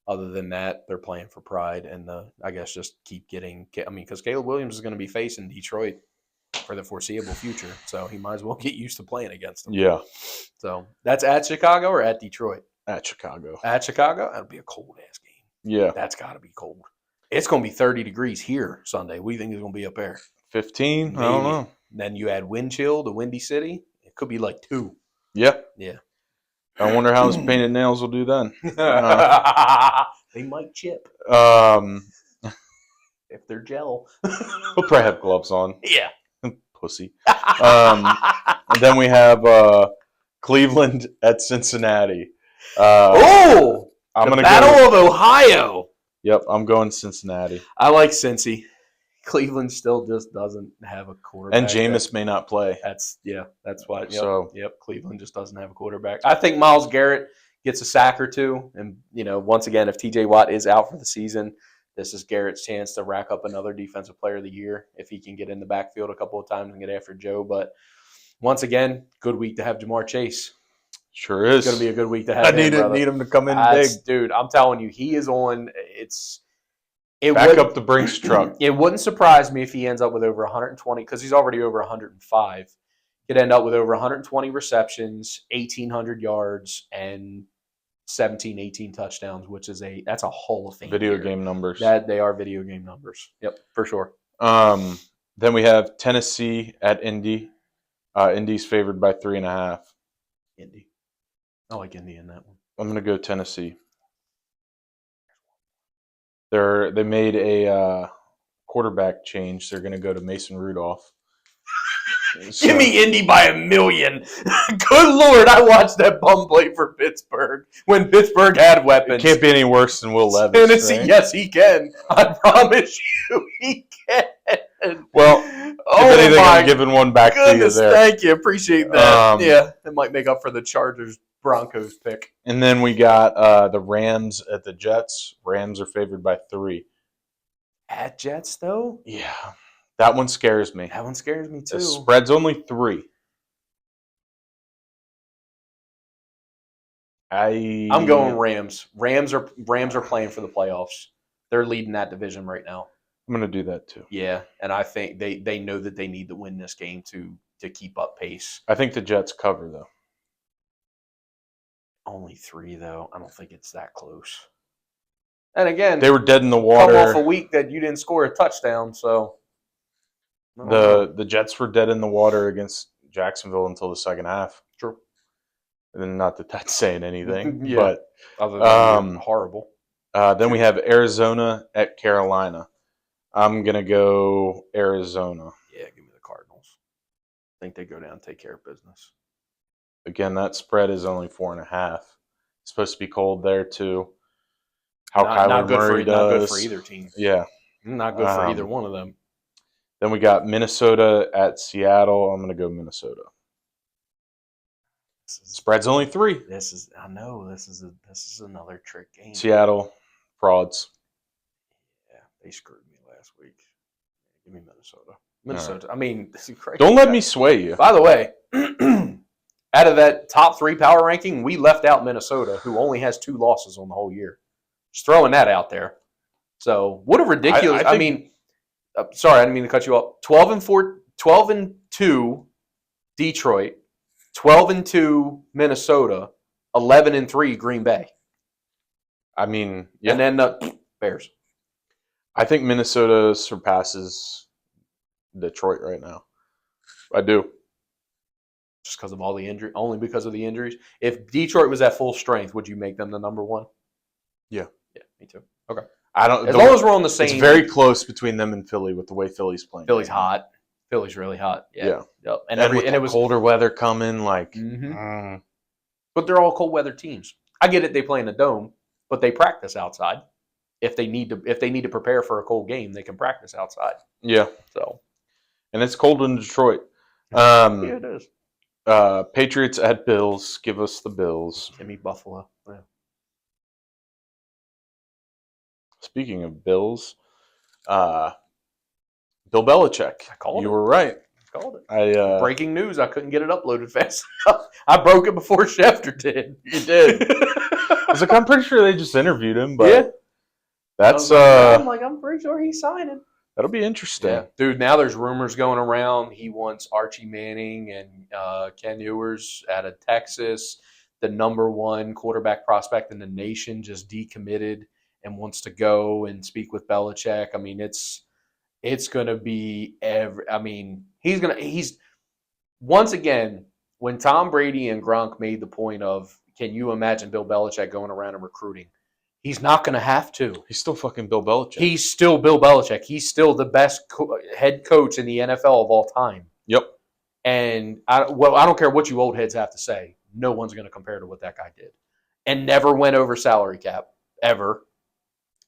Speaker 1: other than that, they're playing for pride and I guess just keep getting. I mean, because Caleb Williams is going to be facing Detroit for the foreseeable future, so he might as well get used to playing against them.
Speaker 2: Yeah.
Speaker 1: So that's at Chicago or at Detroit?
Speaker 2: At Chicago.
Speaker 1: At Chicago? That'll be a cold-ass game.
Speaker 2: Yeah.
Speaker 1: That's got to be cold. It's going to be 30 degrees here Sunday. What do you think is going to be up there?
Speaker 2: 15?
Speaker 1: Maybe.
Speaker 2: I don't know.
Speaker 1: Then you add wind chill to Windy City. It could be like 2.
Speaker 2: Yep.
Speaker 1: Yeah.
Speaker 2: I wonder how those painted nails will do then.
Speaker 1: They might chip if they're gel.
Speaker 2: We'll probably have gloves on.
Speaker 1: Yeah.
Speaker 2: Pussy. And then we have Cleveland at Cincinnati.
Speaker 1: I'm
Speaker 2: gonna
Speaker 1: Battle of Ohio.
Speaker 2: Yep, I'm going Cincinnati.
Speaker 1: I like Cincy. Cleveland still just doesn't have a quarterback.
Speaker 2: And Jameis may not play.
Speaker 1: That's why. Yep, Cleveland just doesn't have a quarterback. I think Myles Garrett gets a sack or two. And, once again, if TJ Watt is out for the season, this is Garrett's chance to rack up another Defensive Player of the Year if he can get in the backfield a couple of times and get after Joe. But once again, good week to have Jamar Chase.
Speaker 2: Sure is.
Speaker 1: It's going to be a good week to have
Speaker 2: I need him to come in big.
Speaker 1: Dude, I'm telling you, he is on.
Speaker 2: Back up the Brinks truck.
Speaker 1: It wouldn't surprise me if he ends up with over 120 because he's already over 105. He'd end up with over 120 receptions, 1,800 yards, and 17, 18 touchdowns, which is that's a Hall of Fame
Speaker 2: video game numbers.
Speaker 1: They are video game numbers. Yep, for sure.
Speaker 2: Then we have Tennessee at Indy. Indy's favored by 3.5.
Speaker 1: Indy. I like Indy in that one.
Speaker 2: I'm going to go Tennessee. They made a quarterback change. They're going to go to Mason Rudolph.
Speaker 1: So, give me Indy by 1,000,000. Good Lord, I watched that bum play for Pittsburgh when Pittsburgh had weapons.
Speaker 2: It can't be any worse than Will Levis.
Speaker 1: Tennessee,
Speaker 2: right?
Speaker 1: Yes, he can. I promise you, he can.
Speaker 2: Well, if anything, I'm giving one back to you there.
Speaker 1: Thank you. Appreciate that. Yeah, it might make up for the Chargers-Broncos pick.
Speaker 2: And then we got the Rams at the Jets. Rams are favored by 3.
Speaker 1: At Jets, though?
Speaker 2: Yeah. That one scares me.
Speaker 1: That one scares me, too.
Speaker 2: The spread's only 3. I'm
Speaker 1: going Rams. Rams are playing for the playoffs. They're leading that division right now.
Speaker 2: I'm going to do that, too.
Speaker 1: Yeah, and I think they know that they need to win this game to keep up pace.
Speaker 2: I think the Jets cover, though.
Speaker 1: Only 3, though. I don't think it's that close. And again,
Speaker 2: they were dead in the water.
Speaker 1: Come off a week that you didn't score a touchdown, so
Speaker 2: the Jets were dead in the water against Jacksonville until the second half.
Speaker 1: True.
Speaker 2: And not that that's saying anything,
Speaker 1: yeah.
Speaker 2: But
Speaker 1: other than horrible.
Speaker 2: Then we have Arizona at Carolina. I'm gonna go Arizona.
Speaker 1: Yeah, give me the Cardinals. I think they go down and take care of business.
Speaker 2: Again, that spread is only 4.5. It's supposed to be cold there too. Kyler Murray does.
Speaker 1: Not good for either team.
Speaker 2: Yeah.
Speaker 1: Not good for either one of them.
Speaker 2: Then we got Minnesota at Seattle. I'm going to go Minnesota. Spread's only 3.
Speaker 1: This is another trick game.
Speaker 2: Seattle frauds.
Speaker 1: Yeah, they screwed me last week. Give me Minnesota. Minnesota. Right. I mean, this is crazy.
Speaker 2: Don't let me sway you.
Speaker 1: By the way, out of that top 3 power ranking, we left out Minnesota, who only has 2 losses on the whole year. Just throwing that out there. So what a ridiculous. I mean, sorry, I didn't mean to cut you off. 12-2 Detroit, 12-2 Minnesota, 11-3 Green Bay,
Speaker 2: I mean, yeah.
Speaker 1: and then the Bears.
Speaker 2: I think Minnesota surpasses Detroit right now. I do.
Speaker 1: Just because of all the injury, only because of the injuries. If Detroit was at full strength, would you make them the number one?
Speaker 2: Yeah.
Speaker 1: Yeah, me too. Okay.
Speaker 2: I don't.
Speaker 1: As long as we're on the same.
Speaker 2: It's very close between them and Philly with the way Philly's playing.
Speaker 1: Philly's hot. Philly's really hot. Yeah. Yep.
Speaker 2: And it was colder weather coming, like.
Speaker 1: Mm-hmm. But they're all cold weather teams. I get it. They play in the dome, but they practice outside. If they need to prepare for a cold game, they can practice outside.
Speaker 2: Yeah.
Speaker 1: So.
Speaker 2: And it's cold in Detroit.
Speaker 1: Yeah, it is.
Speaker 2: Patriots at Bills. Give us the Bills.
Speaker 1: Give me Buffalo. Yeah.
Speaker 2: Speaking of Bills, Bill Belichick. You were right.
Speaker 1: I called it. Breaking news. I couldn't get it uploaded fast enough. I broke it before Schefter did.
Speaker 2: You did. I was like, I'm pretty sure they just interviewed him, but
Speaker 1: yeah.
Speaker 2: That's
Speaker 1: I'm pretty sure he's signing.
Speaker 2: That'll be interesting.
Speaker 1: Yeah. Dude, now there's rumors going around. He wants Archie Manning and Ken Ewers out of Texas. The number one quarterback prospect in the nation just decommitted and wants to go and speak with Belichick. I mean, it's going to be he's once again, when Tom Brady and Gronk made the point of, can you imagine Bill Belichick going around and recruiting? He's not going to have to.
Speaker 2: He's still fucking Bill Belichick.
Speaker 1: He's still Bill Belichick. He's still the best head coach in the NFL of all time.
Speaker 2: Yep.
Speaker 1: And I don't care what you old heads have to say. No one's going to compare to what that guy did. And never went over salary cap, ever.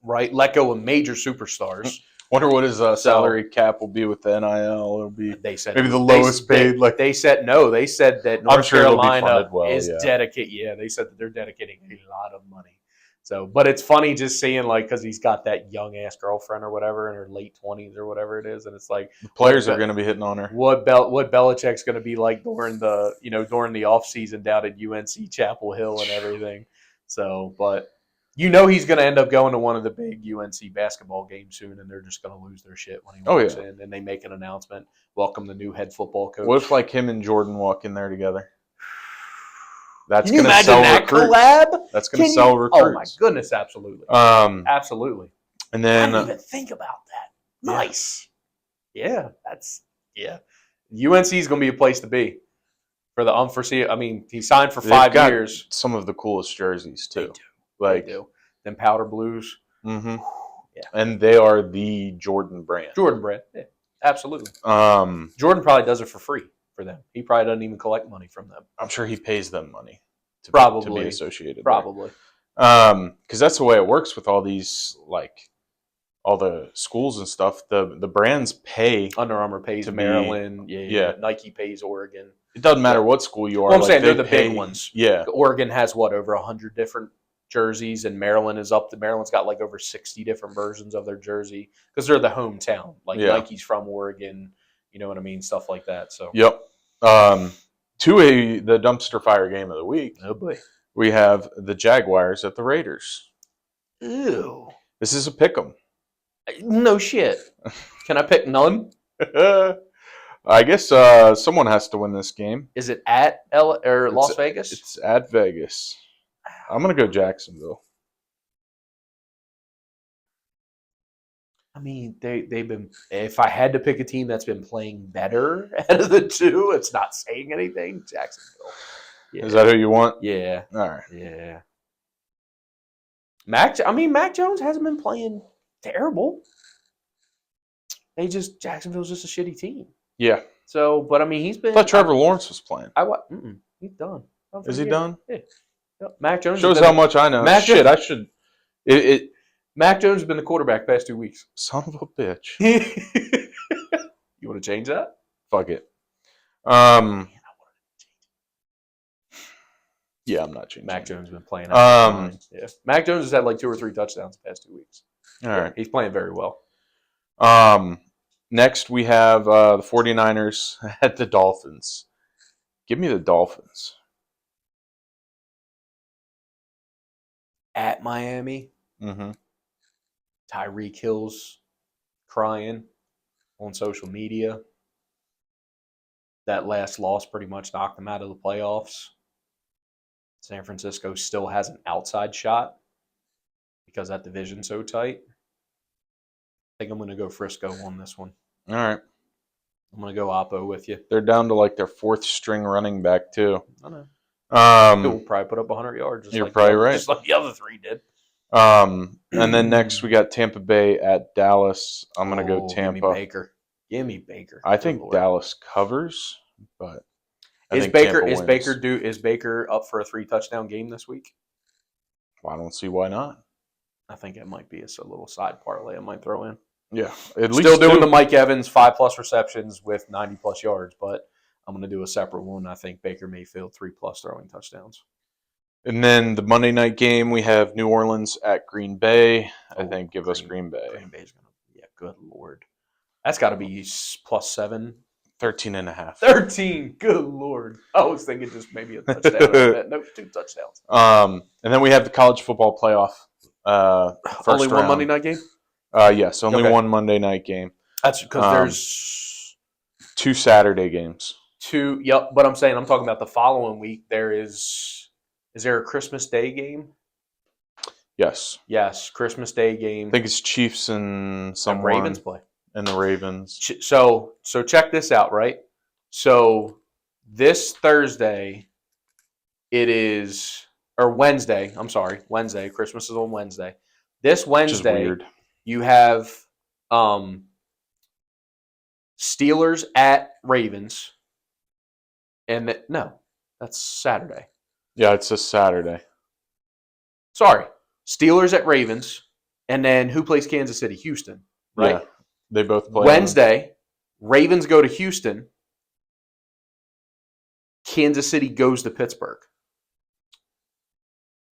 Speaker 1: Right? Let go of major superstars.
Speaker 2: Wonder what his salary cap will be with the NIL. It'll be
Speaker 1: they said
Speaker 2: maybe the lowest paid.
Speaker 1: They said no. They said that North Carolina is
Speaker 2: yeah.
Speaker 1: dedicated. Yeah, they said that they're dedicating a lot of money. So, but it's funny just seeing because he's got that young ass girlfriend or whatever in her late 20s or whatever it is, and it's like
Speaker 2: the players are going to be hitting on her.
Speaker 1: What Belichick's going to be like during the off season down at UNC Chapel Hill and everything. So, but he's going to end up going to one of the big UNC basketball games soon, and they're just going to lose their shit when he walks in and they make an announcement, welcome the new head football coach.
Speaker 2: What if him and Jordan walk in there together?
Speaker 1: That's going to sell recruits. Collab?
Speaker 2: That's going to sell recruits.
Speaker 1: Oh my goodness, absolutely. Absolutely.
Speaker 2: And then
Speaker 1: I didn't even think about that. Nice. Yeah, UNC is going to be a place to be for the unforeseen. I mean, he signed for 5 years.
Speaker 2: Some of the coolest jerseys too.
Speaker 1: They do. Them powder blues.
Speaker 2: Mm-hmm. Yeah. And they are the Jordan brand.
Speaker 1: Yeah, absolutely. Jordan probably does it for free for them. He probably doesn't even collect money from them.
Speaker 2: I'm sure he pays them money to be associated.
Speaker 1: Probably.
Speaker 2: Because that's the way it works with all these, all the schools and stuff. The brands pay.
Speaker 1: Under Armour pays Maryland. Yeah. Nike pays Oregon.
Speaker 2: It doesn't matter what school you are.
Speaker 1: Well, I'm saying they're the big ones.
Speaker 2: Yeah.
Speaker 1: Oregon has over 100 different jerseys, and Maryland is up. Maryland's got over 60 different versions of their jersey because they're the hometown. Nike's from Oregon. You know what I mean? Stuff like that. So.
Speaker 2: Yep. The dumpster fire game of the week.
Speaker 1: Oh boy.
Speaker 2: We have the Jaguars at the Raiders.
Speaker 1: Ew.
Speaker 2: This is a pick'em.
Speaker 1: No shit. Can I pick none?
Speaker 2: I guess someone has to win this game.
Speaker 1: Is it at Las Vegas?
Speaker 2: It's at Vegas. I'm gonna go Jacksonville.
Speaker 1: I mean, they've been. If I had to pick a team that's been playing better out of the two, it's not saying anything. Jacksonville.
Speaker 2: Yeah. Is that who you want?
Speaker 1: Yeah.
Speaker 2: All right.
Speaker 1: Yeah. Mac Jones hasn't been playing terrible. Jacksonville's just a shitty team.
Speaker 2: Yeah.
Speaker 1: So, but I mean, he's been.
Speaker 2: I thought Trevor Lawrence was playing.
Speaker 1: He's done.
Speaker 2: Is he done?
Speaker 1: Yeah. Yep. Mac Jones
Speaker 2: shows how much I know. I should.
Speaker 1: Mac Jones has been the quarterback past 2 weeks.
Speaker 2: Son of a bitch.
Speaker 1: You want to change that?
Speaker 2: Fuck it. Yeah, I'm not changing.
Speaker 1: Mac Jones has been playing. Yeah. Mac Jones has had 2 or 3 touchdowns the past 2 weeks.
Speaker 2: All right.
Speaker 1: He's playing very well.
Speaker 2: Next, we have the 49ers at the Dolphins. Give me the Dolphins.
Speaker 1: At Miami.
Speaker 2: Mm-hmm.
Speaker 1: Tyreek Hill's crying on social media. that last loss pretty much knocked them out of the playoffs. San Francisco still has an outside shot because that division's so tight. I think I'm going to go Frisco on this one.
Speaker 2: All right.
Speaker 1: I'm going to go Oppo with you.
Speaker 2: They're down to like their fourth string running back too.
Speaker 1: I know.
Speaker 2: Um,
Speaker 1: He'll probably put up 100 yards.
Speaker 2: You're probably right.
Speaker 1: Just like the other three did.
Speaker 2: And then next we got Tampa Bay at Dallas. I'm going to go Tampa.
Speaker 1: Give me Baker. Give me Baker.
Speaker 2: I think Dallas covers, but
Speaker 1: is Baker up for a 3-touchdown game this week?
Speaker 2: Well, I don't see why not.
Speaker 1: I think it might be a little side parlay I might throw in.
Speaker 2: Yeah,
Speaker 1: at least still doing the Mike Evans 5+ receptions with 90+ yards, but I'm going to do a separate one. I think Baker Mayfield 3+ throwing touchdowns.
Speaker 2: And then the Monday night game, we have New Orleans at Green Bay. I think give us Green Bay.
Speaker 1: Green Bay's going to, good Lord. That's got to be +7.
Speaker 2: 13.5.
Speaker 1: 13. Good Lord. I was thinking just maybe a touchdown. No, 2 touchdowns.
Speaker 2: And then we have the college football playoff.
Speaker 1: Only one Monday night game?
Speaker 2: Yes, only one Monday night game.
Speaker 1: That's because there's
Speaker 2: 2 Saturday games.
Speaker 1: Yep, but I'm talking about the following week. Is there a Christmas Day game?
Speaker 2: Yes.
Speaker 1: Yes, Christmas Day game.
Speaker 2: I think it's Chiefs and some
Speaker 1: Ravens play.
Speaker 2: And the Ravens.
Speaker 1: So check this out, right? So this Thursday, Wednesday. I'm sorry, Wednesday. Christmas is on Wednesday. This Wednesday, you have Steelers at Ravens, and that's Saturday.
Speaker 2: Yeah, it's a Saturday.
Speaker 1: Sorry, Steelers at Ravens, and then who plays Kansas City? Houston, right?
Speaker 2: Yeah, they both play
Speaker 1: Wednesday. Ravens go to Houston. Kansas City goes to Pittsburgh.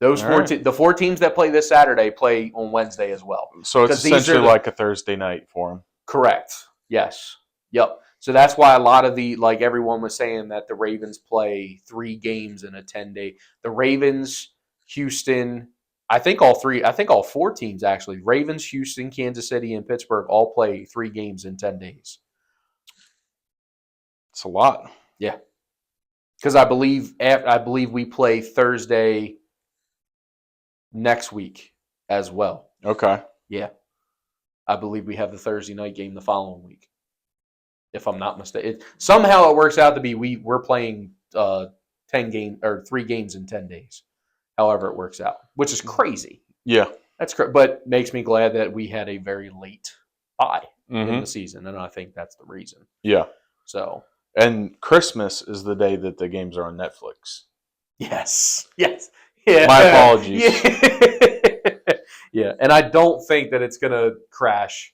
Speaker 1: The 4 teams that play this Saturday play on Wednesday as well.
Speaker 2: So it's essentially like a Thursday night for them.
Speaker 1: Correct. Yes. Yep. So that's why a lot of everyone was saying that the Ravens play 3 games in a 10-day. The Ravens, Houston, I think all 4 teams actually. Ravens, Houston, Kansas City, and Pittsburgh all play 3 games in 10 days.
Speaker 2: It's a lot.
Speaker 1: Yeah. Because I believe we play Thursday next week as well.
Speaker 2: Okay.
Speaker 1: Yeah. I believe we have the Thursday night game the following week. If I'm not mistaken. Somehow it works out to be we're playing 3 games in 10 days. However it works out, which is crazy.
Speaker 2: Yeah.
Speaker 1: That's but makes me glad that we had a very late bye in the season, and I think that's the reason.
Speaker 2: Yeah.
Speaker 1: So.
Speaker 2: And Christmas is the day that the games are on Netflix.
Speaker 1: Yes. Yes. Yeah.
Speaker 2: My apologies.
Speaker 1: Yeah. And I don't think that it's going to crash.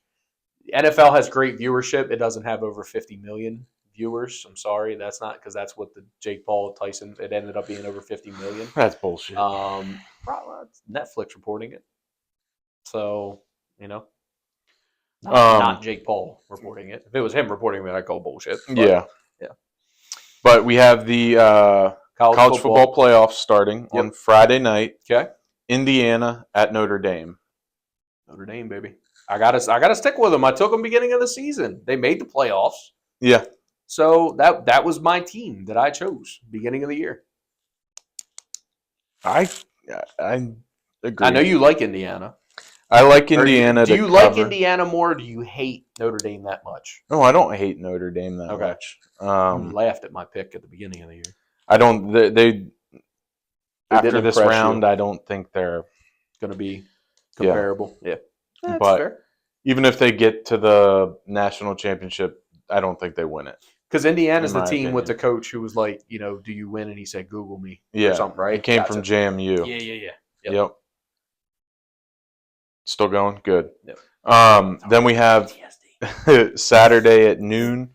Speaker 1: NFL has great viewership. It doesn't have over 50 million viewers. I'm sorry. That's not because that's what the Jake Paul Tyson, it ended up being over 50 million.
Speaker 2: That's bullshit.
Speaker 1: Netflix reporting it. So, not Jake Paul reporting it. If it was him reporting it, I'd call bullshit. But,
Speaker 2: yeah. But we have the college football playoffs starting on Friday night.
Speaker 1: Okay.
Speaker 2: Indiana at Notre Dame.
Speaker 1: Notre Dame, baby. I gotta stick with them. I took them beginning of the season. They made the playoffs.
Speaker 2: Yeah.
Speaker 1: So that was my team that I chose beginning of the year.
Speaker 2: I agree.
Speaker 1: I know you like Indiana.
Speaker 2: I like Indiana.
Speaker 1: Do you like Indiana more, or do you hate Notre Dame that much?
Speaker 2: No, I don't hate Notre Dame that much.
Speaker 1: You laughed at my pick at the beginning of the year.
Speaker 2: I don't. They after this round, I don't think they're
Speaker 1: going to be comparable. Yeah. That's
Speaker 2: but
Speaker 1: fair.
Speaker 2: Even if they get to the national championship, I don't think they win it.
Speaker 1: Because Indiana's the team with the coach who was like, do you win? And he said, Google me.
Speaker 2: Yeah.
Speaker 1: Or something, right?
Speaker 2: It came from JMU.
Speaker 1: Yeah.
Speaker 2: Yep. Still going? Good.
Speaker 1: Yep.
Speaker 2: Then we have Saturday at noon.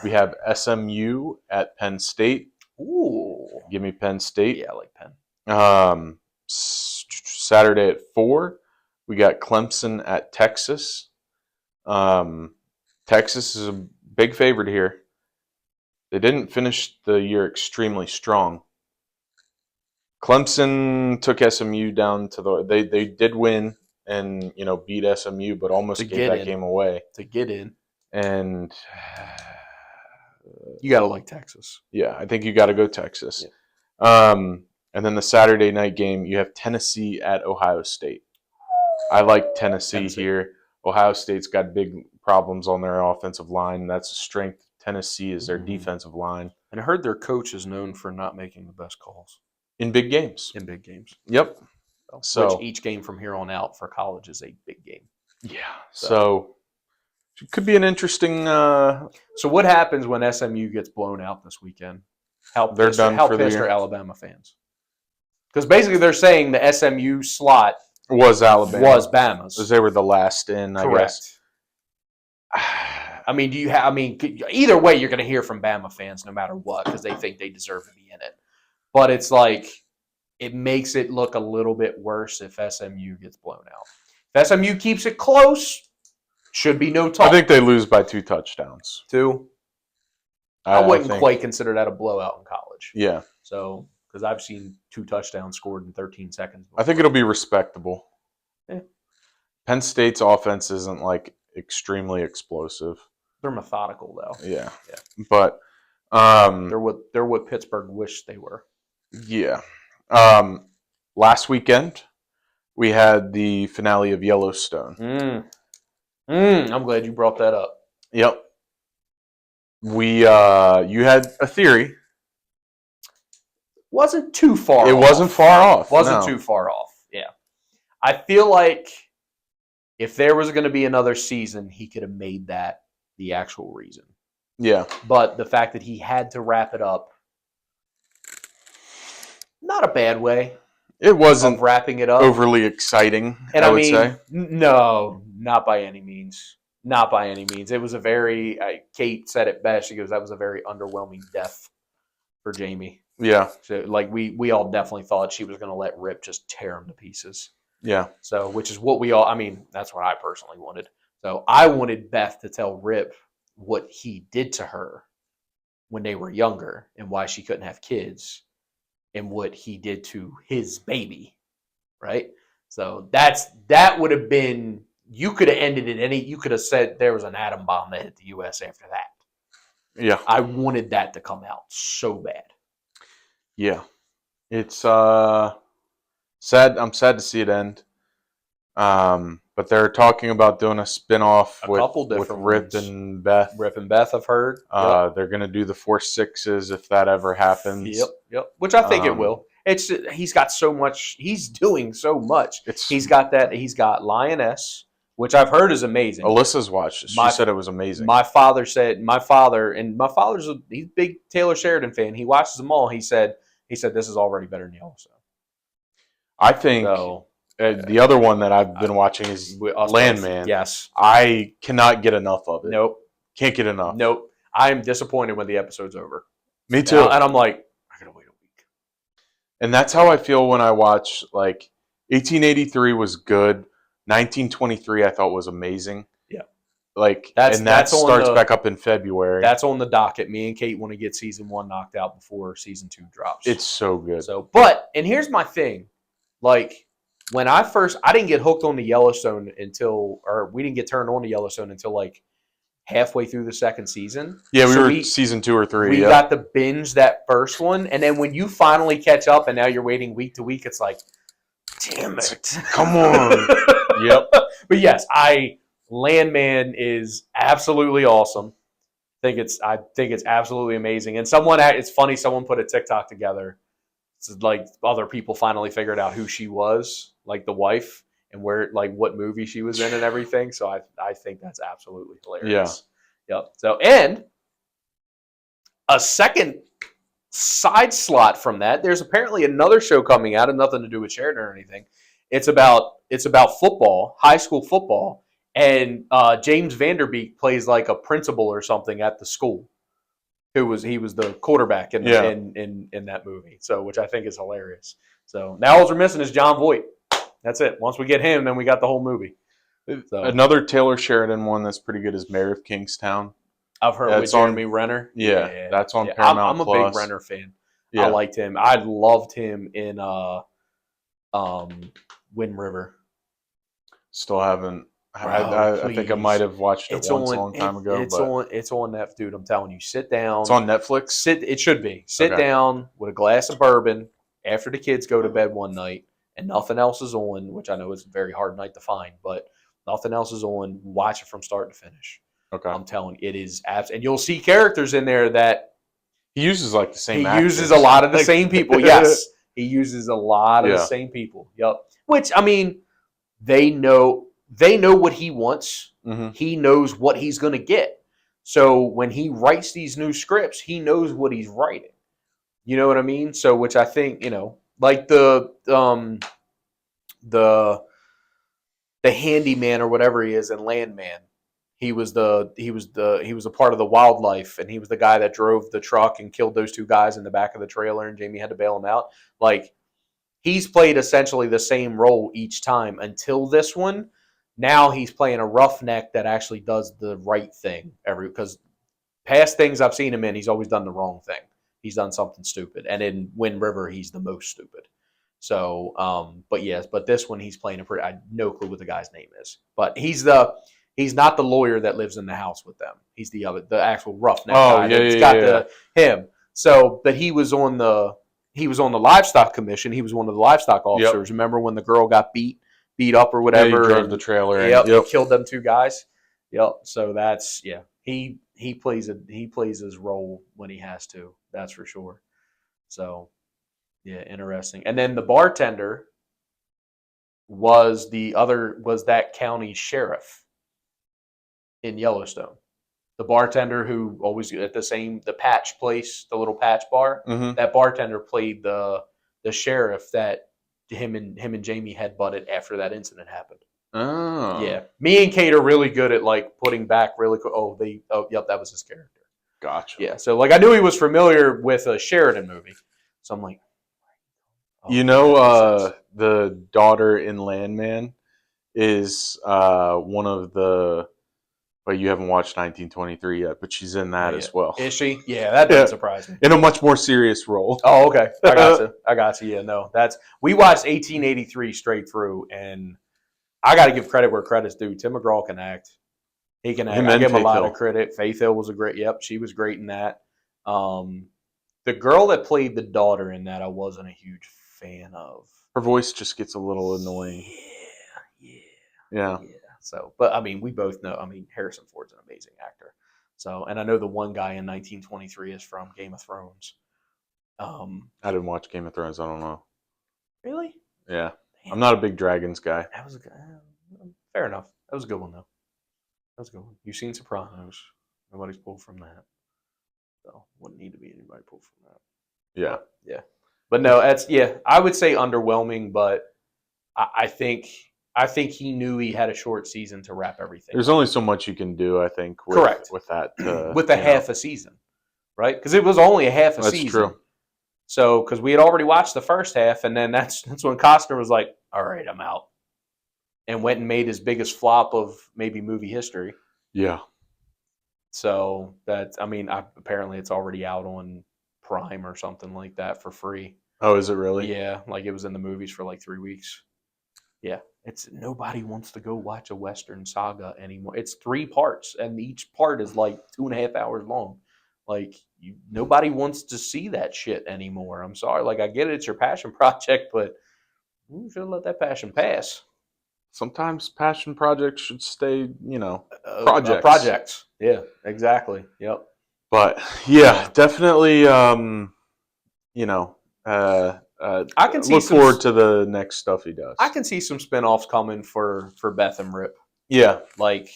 Speaker 2: We have SMU at Penn State.
Speaker 1: Ooh.
Speaker 2: Give me Penn State.
Speaker 1: Yeah, I like Penn.
Speaker 2: Saturday at 4. We got Clemson at Texas. Texas is a big favorite here. They didn't finish the year extremely strong. Clemson took SMU down to they did win and beat SMU, but almost gave that game away
Speaker 1: to get in.
Speaker 2: And
Speaker 1: You got to like Texas.
Speaker 2: Yeah, I think you got to go Texas.
Speaker 1: Yeah.
Speaker 2: And then the Saturday night game, you have Tennessee at Ohio State. I like Tennessee here. Ohio State's got big problems on their offensive line. That's a strength. Tennessee is their defensive line.
Speaker 1: And I heard their coach is known for not making the best calls
Speaker 2: in big games.
Speaker 1: in big games.
Speaker 2: Yep.
Speaker 1: Which each game from here on out for college is a big game.
Speaker 2: Yeah. So it could be an interesting.
Speaker 1: So what happens when SMU gets blown out this weekend? How pissed are Alabama fans? Because basically they're saying the SMU slot
Speaker 2: was Alabama.
Speaker 1: Was Bama's.
Speaker 2: Because they were the last in, I guess.
Speaker 1: I mean, either way, you're going to hear from Bama fans no matter what because they think they deserve to be in it. But it's like it makes it look a little bit worse if SMU gets blown out. If SMU keeps it close, should be no talk.
Speaker 2: I think they lose by 2 touchdowns.
Speaker 1: 2? I wouldn't quite consider that a blowout in college.
Speaker 2: Yeah.
Speaker 1: So, because I've seen 2 touchdowns scored in 13 seconds before.
Speaker 2: I think it'll be respectable.
Speaker 1: Yeah.
Speaker 2: Penn State's offense isn't like extremely explosive.
Speaker 1: They're methodical though.
Speaker 2: Yeah. But
Speaker 1: they're what Pittsburgh wished they were.
Speaker 2: Yeah. Last weekend we had the finale of Yellowstone.
Speaker 1: I'm glad you brought that up.
Speaker 2: Yep. You had a theory.
Speaker 1: Wasn't too far.
Speaker 2: It wasn't far off.
Speaker 1: Wasn't too far off. Yeah. I feel like if there was going to be another season, he could have made that the actual reason.
Speaker 2: Yeah.
Speaker 1: But the fact that he had to wrap it up, not a bad way.
Speaker 2: It wasn't
Speaker 1: wrapping it up
Speaker 2: overly exciting,
Speaker 1: and
Speaker 2: I would say.
Speaker 1: No, not by any means. Not by any means. It was a very, Kate said it best. She goes, that was a very underwhelming death for Jamie.
Speaker 2: Yeah.
Speaker 1: So, like, we all definitely thought she was going to let Rip just tear him to pieces.
Speaker 2: Yeah.
Speaker 1: So, which is what that's what I personally wanted. So, I wanted Beth to tell Rip what he did to her when they were younger and why she couldn't have kids and what he did to his baby, right? So, that would have been, you could have ended it you could have said there was an atom bomb that hit the U.S. after that.
Speaker 2: Yeah.
Speaker 1: I wanted that to come out so bad.
Speaker 2: Yeah. It's sad. I'm sad to see it end. But they're talking about doing a spin-off with Rip and Beth.
Speaker 1: Rip and Beth, I've heard.
Speaker 2: They're going to do the 4 6s if that ever happens.
Speaker 1: Yep. Which I think it will. It's he's got so much. He's doing so much. He's got that. He's got Lioness, which I've heard is amazing.
Speaker 2: Alyssa's watched it. She said it was amazing.
Speaker 1: My father's he's a big Taylor Sheridan fan. He watches them all. He said this is already better than Yellowstone.
Speaker 2: I think the other one that I've been watching is Landman.
Speaker 1: Yes.
Speaker 2: I cannot get enough of it.
Speaker 1: Nope.
Speaker 2: Can't get enough.
Speaker 1: Nope. I'm disappointed when the episode's over.
Speaker 2: Me too.
Speaker 1: And I'm like, I gotta wait a week.
Speaker 2: And that's how I feel when I watch, like, 1883 was good. 1923 I thought was amazing.
Speaker 1: Yeah.
Speaker 2: Like, that starts back up in February.
Speaker 1: That's on the docket. Me and Kate want to get season 1 knocked out before season 2 drops.
Speaker 2: It's so good.
Speaker 1: And here's my thing. Like, when I didn't get hooked on the Yellowstone we didn't get turned on to Yellowstone until like halfway through the second season.
Speaker 2: Yeah, we were season 2 or 3.
Speaker 1: We got to binge that first one, and then when you finally catch up and now you're waiting week to week, it's like, damn it.
Speaker 2: Come on. Yep.
Speaker 1: But yes, Landman is absolutely awesome. I think it's absolutely amazing. And it's funny, someone put a TikTok together. It's like other people finally figured out who she was, like the wife, and what movie she was in and everything. So I think that's absolutely hilarious. Yeah. Yep. So, and a second side slot from that, there's apparently another show coming out, and nothing to do with Sheridan or anything. It's about football, high school football, and James Vanderbeek plays like a principal or something at the school. He was the quarterback in that movie, so which I think is hilarious. So now all we're missing is John Voight. That's it. Once we get him, then we got the whole movie. So,
Speaker 2: another Taylor Sheridan one that's pretty good is Mayor of Kingstown.
Speaker 1: I've heard with Jeremy Renner.
Speaker 2: Yeah, that's on Paramount+.
Speaker 1: I'm a big Renner fan. Yeah. I liked him. I loved him in Wind River.
Speaker 2: Still haven't
Speaker 1: Bro,
Speaker 2: I think I might
Speaker 1: please.
Speaker 2: have watched it once a long time ago, but
Speaker 1: It's on that, dude. I'm telling you, sit
Speaker 2: it's
Speaker 1: down.
Speaker 2: on Netflix.
Speaker 1: It should be. Sit
Speaker 2: Okay.
Speaker 1: down with a glass of bourbon after the kids go to bed one night and nothing else is on, which I know is a very hard night to find, but nothing else is on. Watch it from start to finish.
Speaker 2: Okay.
Speaker 1: I'm telling you, it is and you'll see characters in there that
Speaker 2: He uses like the
Speaker 1: he
Speaker 2: same
Speaker 1: uses
Speaker 2: actors.
Speaker 1: a lot of the
Speaker 2: Like,
Speaker 1: same people. Yes, he uses a lot of the
Speaker 2: yeah.
Speaker 1: same people. Yep. Which I mean, they know what he wants.
Speaker 2: Hmm.
Speaker 1: He knows what he's going to get. So when he writes these new scripts, he knows what he's writing. You know what I mean? So which I think, like the the handyman or whatever he is in Landman. He was a part of the wildlife, and he was the guy that drove the truck and killed those two guys in the back of the trailer, and Jamie had to bail him out. Like, he's played essentially the same role each time until this one. Now he's playing a roughneck that actually does the right thing because past things I've seen him in, he's always done the wrong thing. He's done something stupid, and in Wind River, he's the most stupid. So, but yes, but this one he's playing I have no clue what the guy's name is, but he's not the lawyer that lives in the house with them. He's the actual roughneck
Speaker 2: Oh
Speaker 1: guy
Speaker 2: yeah,
Speaker 1: that's
Speaker 2: yeah,
Speaker 1: got
Speaker 2: yeah.
Speaker 1: him. So, but he was on the livestock commission. He was one of the livestock
Speaker 2: Yep.
Speaker 1: officers. Remember when the girl got beat up or
Speaker 2: Yeah, he
Speaker 1: whatever?
Speaker 2: drove the trailer.
Speaker 1: Yep,
Speaker 2: Yep.
Speaker 1: he killed them two guys. Yep. So that's he plays his role when he has to. That's for sure. So yeah, interesting. And then the bartender was that county sheriff in Yellowstone. The bartender who always at the patch place, the little patch bar.
Speaker 2: Hmm.
Speaker 1: That bartender played the sheriff that him and Jamie had butted after that incident happened.
Speaker 2: Oh.
Speaker 1: Yeah, me and Kate are really good at like putting back really quick. Yep, that was his character.
Speaker 2: Gotcha.
Speaker 1: Yeah, so like I knew he was familiar with a Sheridan movie, so I'm like,
Speaker 2: You
Speaker 1: okay, that makes sense.
Speaker 2: the daughter in Landman is one of the. Well, you haven't watched 1923 yet, but she's in
Speaker 1: Not
Speaker 2: that
Speaker 1: yet.
Speaker 2: as well.
Speaker 1: Is she? Yeah, that
Speaker 2: Yeah,
Speaker 1: doesn't surprise me.
Speaker 2: in a much more serious role.
Speaker 1: Oh, okay. I got you. Yeah, no, we watched 1883 straight through, and I got to give credit where credit's due. Tim McGraw can act. He can act.
Speaker 2: Him
Speaker 1: I
Speaker 2: and
Speaker 1: give him a
Speaker 2: Faith
Speaker 1: lot of
Speaker 2: Hill.
Speaker 1: credit. Faith Hill was a great. Yep, she was great in that. The girl that played the daughter in that, I wasn't a huge fan of.
Speaker 2: Her voice just gets a little annoying.
Speaker 1: Yeah.
Speaker 2: Yeah.
Speaker 1: Yeah. So, but I mean, we both know. I mean, Harrison Ford's an amazing actor. So, and I know the one guy in 1923 is from Game of Thrones.
Speaker 2: I didn't watch Game of Thrones. I don't know.
Speaker 1: Really?
Speaker 2: Yeah.
Speaker 1: Damn,
Speaker 2: I'm not a big dragons guy.
Speaker 1: that was a good. Fair enough. That was a good one though. That was a good one. You've seen Sopranos. Nobody's pulled from that. So, wouldn't need to be anybody pulled from that.
Speaker 2: Yeah.
Speaker 1: But, yeah. But no, I would say underwhelming, but I think he knew he had a short season to wrap everything
Speaker 2: There's
Speaker 1: up.
Speaker 2: only so much you can do, I think,
Speaker 1: Correct.
Speaker 2: with that.
Speaker 1: With a half a season, right? Because it was only a half a
Speaker 2: That's
Speaker 1: season.
Speaker 2: true.
Speaker 1: So, because we had already watched the first half, and then that's when Costner was like, "All right, I'm out," and went and made his biggest flop of maybe movie history.
Speaker 2: Yeah.
Speaker 1: So apparently it's already out on Prime or something like that for free.
Speaker 2: Oh, is it really?
Speaker 1: Yeah, like it was in the movies for like 3 weeks. Yeah, it's nobody wants to go watch a Western saga anymore. It's 3 parts, and each part is like 2.5 hours long. Like nobody wants to see that shit anymore. I'm sorry. Like I get it, it's your passion project, but you should let that passion pass.
Speaker 2: Sometimes passion projects should stay, projects.
Speaker 1: Projects. Yeah, exactly. Yep.
Speaker 2: But yeah, definitely. You know,
Speaker 1: I can see
Speaker 2: look forward to the next stuff he does.
Speaker 1: I can see some spinoffs coming for Beth and Rip.
Speaker 2: Yeah,
Speaker 1: Like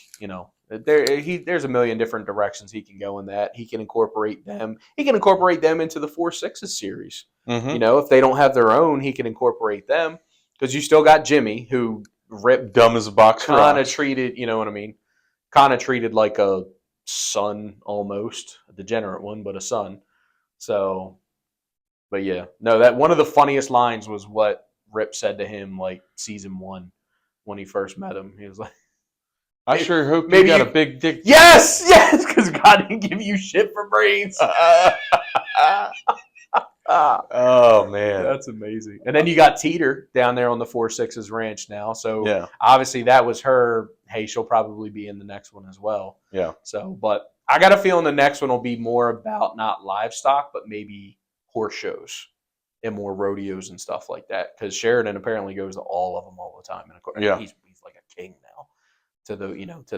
Speaker 1: there's a million different directions he can go in that. He can incorporate them. He can incorporate them into the 4/6 series.
Speaker 2: mm-hmm.
Speaker 1: If they don't have their own, he can incorporate them because you still got Jimmy, who Rip
Speaker 2: Dumb as a box of
Speaker 1: kind of
Speaker 2: rocks.
Speaker 1: treated. You know what I mean? Kind of treated like a son almost, a degenerate one, but a son. So, but yeah, no. That one of the funniest lines was what Rip said to him, like season 1 when he first met him. He was like,
Speaker 2: I sure hope you
Speaker 1: maybe
Speaker 2: got
Speaker 1: you-
Speaker 2: a big dick.
Speaker 1: yes, because God didn't give you shit for brains.
Speaker 2: Oh man,
Speaker 1: That's amazing. And then you got Teeter down there on the 4/6 ranch now. So
Speaker 2: yeah.
Speaker 1: obviously that was her hey, she'll probably be in the next one as well.
Speaker 2: Yeah.
Speaker 1: So, but I got a feeling the next one will be more about not livestock, but maybe horse shows and more rodeos and stuff like that. Because Sheridan apparently goes to all of them all the time, and of course,
Speaker 2: Yeah.
Speaker 1: he's like a king now to the to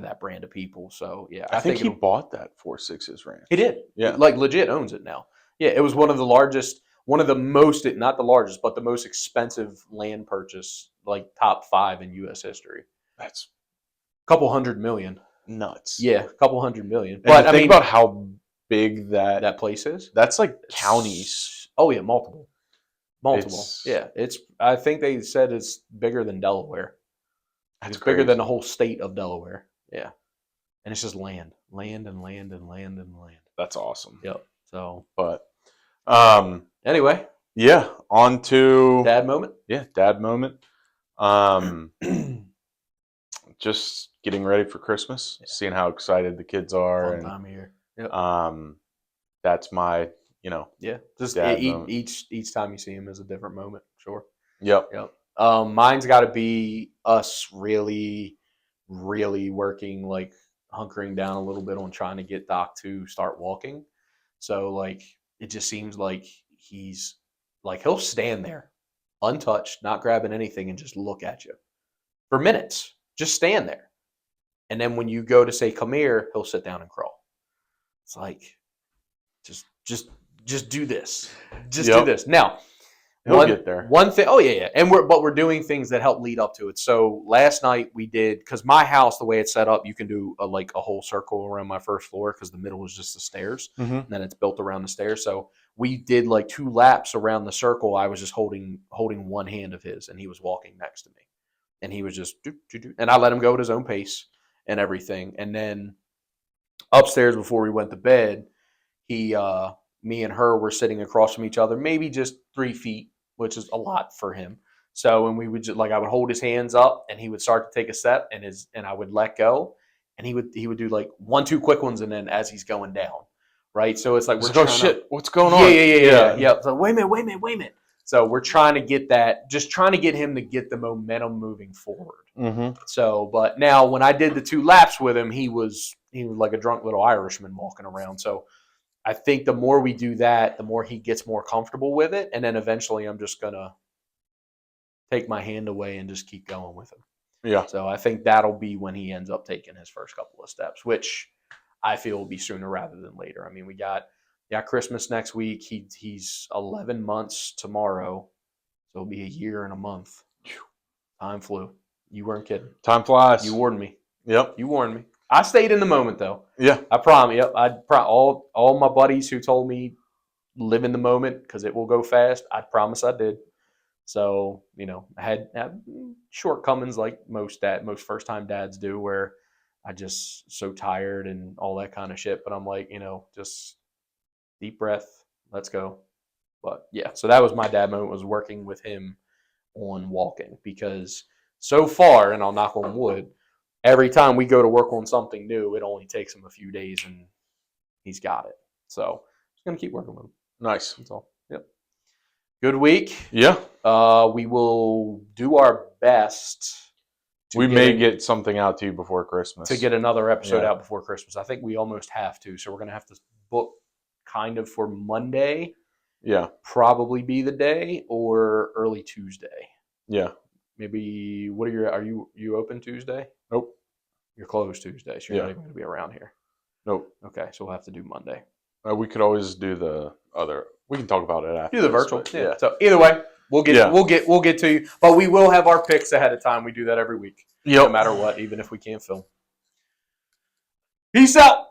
Speaker 1: that brand of people. So yeah,
Speaker 2: I think he bought that 4-6's ranch.
Speaker 1: he did.
Speaker 2: Yeah.
Speaker 1: Like legit owns it now. Yeah, it was one of the largest, one of the most, not the largest, but the most expensive land purchase, like top 5 in U.S. history.
Speaker 2: That's
Speaker 1: A couple $100 million.
Speaker 2: nuts.
Speaker 1: Yeah, a couple $100 million.
Speaker 2: And
Speaker 1: But I
Speaker 2: think
Speaker 1: mean,
Speaker 2: about how big that
Speaker 1: place is.
Speaker 2: That's like counties.
Speaker 1: Oh yeah, multiple.
Speaker 2: It's-
Speaker 1: Yeah, it's. I think they said it's bigger than Delaware.
Speaker 2: That's
Speaker 1: It's bigger
Speaker 2: crazy.
Speaker 1: than the whole state of Delaware. Yeah, and it's just land, land, and land, and land, and land.
Speaker 2: That's awesome.
Speaker 1: Yep. So,
Speaker 2: But
Speaker 1: anyway,
Speaker 2: yeah, on to
Speaker 1: dad moment.
Speaker 2: Yeah, dad moment. Just getting ready for Christmas, seeing how excited the kids are,
Speaker 1: Fun time of year. Yep.
Speaker 2: That's my,
Speaker 1: Yeah, just
Speaker 2: dad moment.
Speaker 1: each time you see him is a different moment. Sure.
Speaker 2: Yep.
Speaker 1: Yep. Mine's got to be us really, really working, like hunkering down a little bit on trying to get Doc to start walking. So like it just seems like he's like he'll stand there, untouched, not grabbing anything, and just look at you for minutes. Just stand there, and then when you go to say come here, he'll sit down and crawl. It's like just do this. Just do this. Now,
Speaker 2: He'll get there.
Speaker 1: One thing. Oh yeah. And we're doing things that help lead up to it. So last night we did, because my house, the way it's set up, you can do a whole circle around my first floor because the middle is just the stairs, and then it's built around the stairs. So we did like 2 laps around the circle. I was just holding one hand of his, and he was walking next to me, and he was just and I let him go at his own pace and everything. And then upstairs before we went to bed, me and her were sitting across from each other, maybe just 3 feet, which is a lot for him. So, and we would just I would hold his hands up, and he would start to take a step, and I would let go, and he would do like 1, 2 quick ones, and then as he's going down, right? So it's like
Speaker 2: oh shit, what's going on?
Speaker 1: Yeah. So wait a minute. So we're trying to get that, just trying to get him to get the momentum moving forward. So, but now when I did the 2 laps with him, he was like a drunk little Irishman walking around. So I think the more we do that, the more he gets more comfortable with it. And then eventually I'm just going to take my hand away and just keep going with him.
Speaker 2: Yeah.
Speaker 1: So I think that'll be when he ends up taking his first couple of steps, which I feel will be sooner rather than later. I mean, we got Christmas next week. He's 11 months tomorrow. So it'll be a year and a month. Time flew. You weren't kidding.
Speaker 2: Time flies.
Speaker 1: You warned me.
Speaker 2: Yep.
Speaker 1: You warned me. I stayed in the moment though.
Speaker 2: Yeah.
Speaker 1: I promise. Yep. All my buddies who told me live in the moment because it will go fast. I promise I did. So I had shortcomings like most first time dads do, where I just so tired and all that kind of shit. But I'm like, just deep breath. Let's go. But yeah, so that was my dad moment, was working with him on walking, because so far, and I'll knock on wood, every time we go to work on something new, it only takes him a few days and he's got it. So just going to keep working with him.
Speaker 2: Nice.
Speaker 1: That's all. Yep. Good week.
Speaker 2: Yeah.
Speaker 1: We will do our best.
Speaker 2: We may get something out to you before Christmas.
Speaker 1: To get another episode out before Christmas. I think we almost have to. So we're going to have to book kind of for Monday.
Speaker 2: Yeah.
Speaker 1: Probably be the day, or early Tuesday.
Speaker 2: Yeah.
Speaker 1: Maybe, are you open Tuesday?
Speaker 2: Nope.
Speaker 1: You're closed Tuesday, so you're not even going to be around here.
Speaker 2: Nope.
Speaker 1: Okay, so we'll have to do Monday.
Speaker 2: We could always do the other. We can talk about it after.
Speaker 1: Do the virtual. Yeah. So either way, we'll get to you, but we will have our picks ahead of time. We do that every week, no matter what, even if we can't film. Peace out.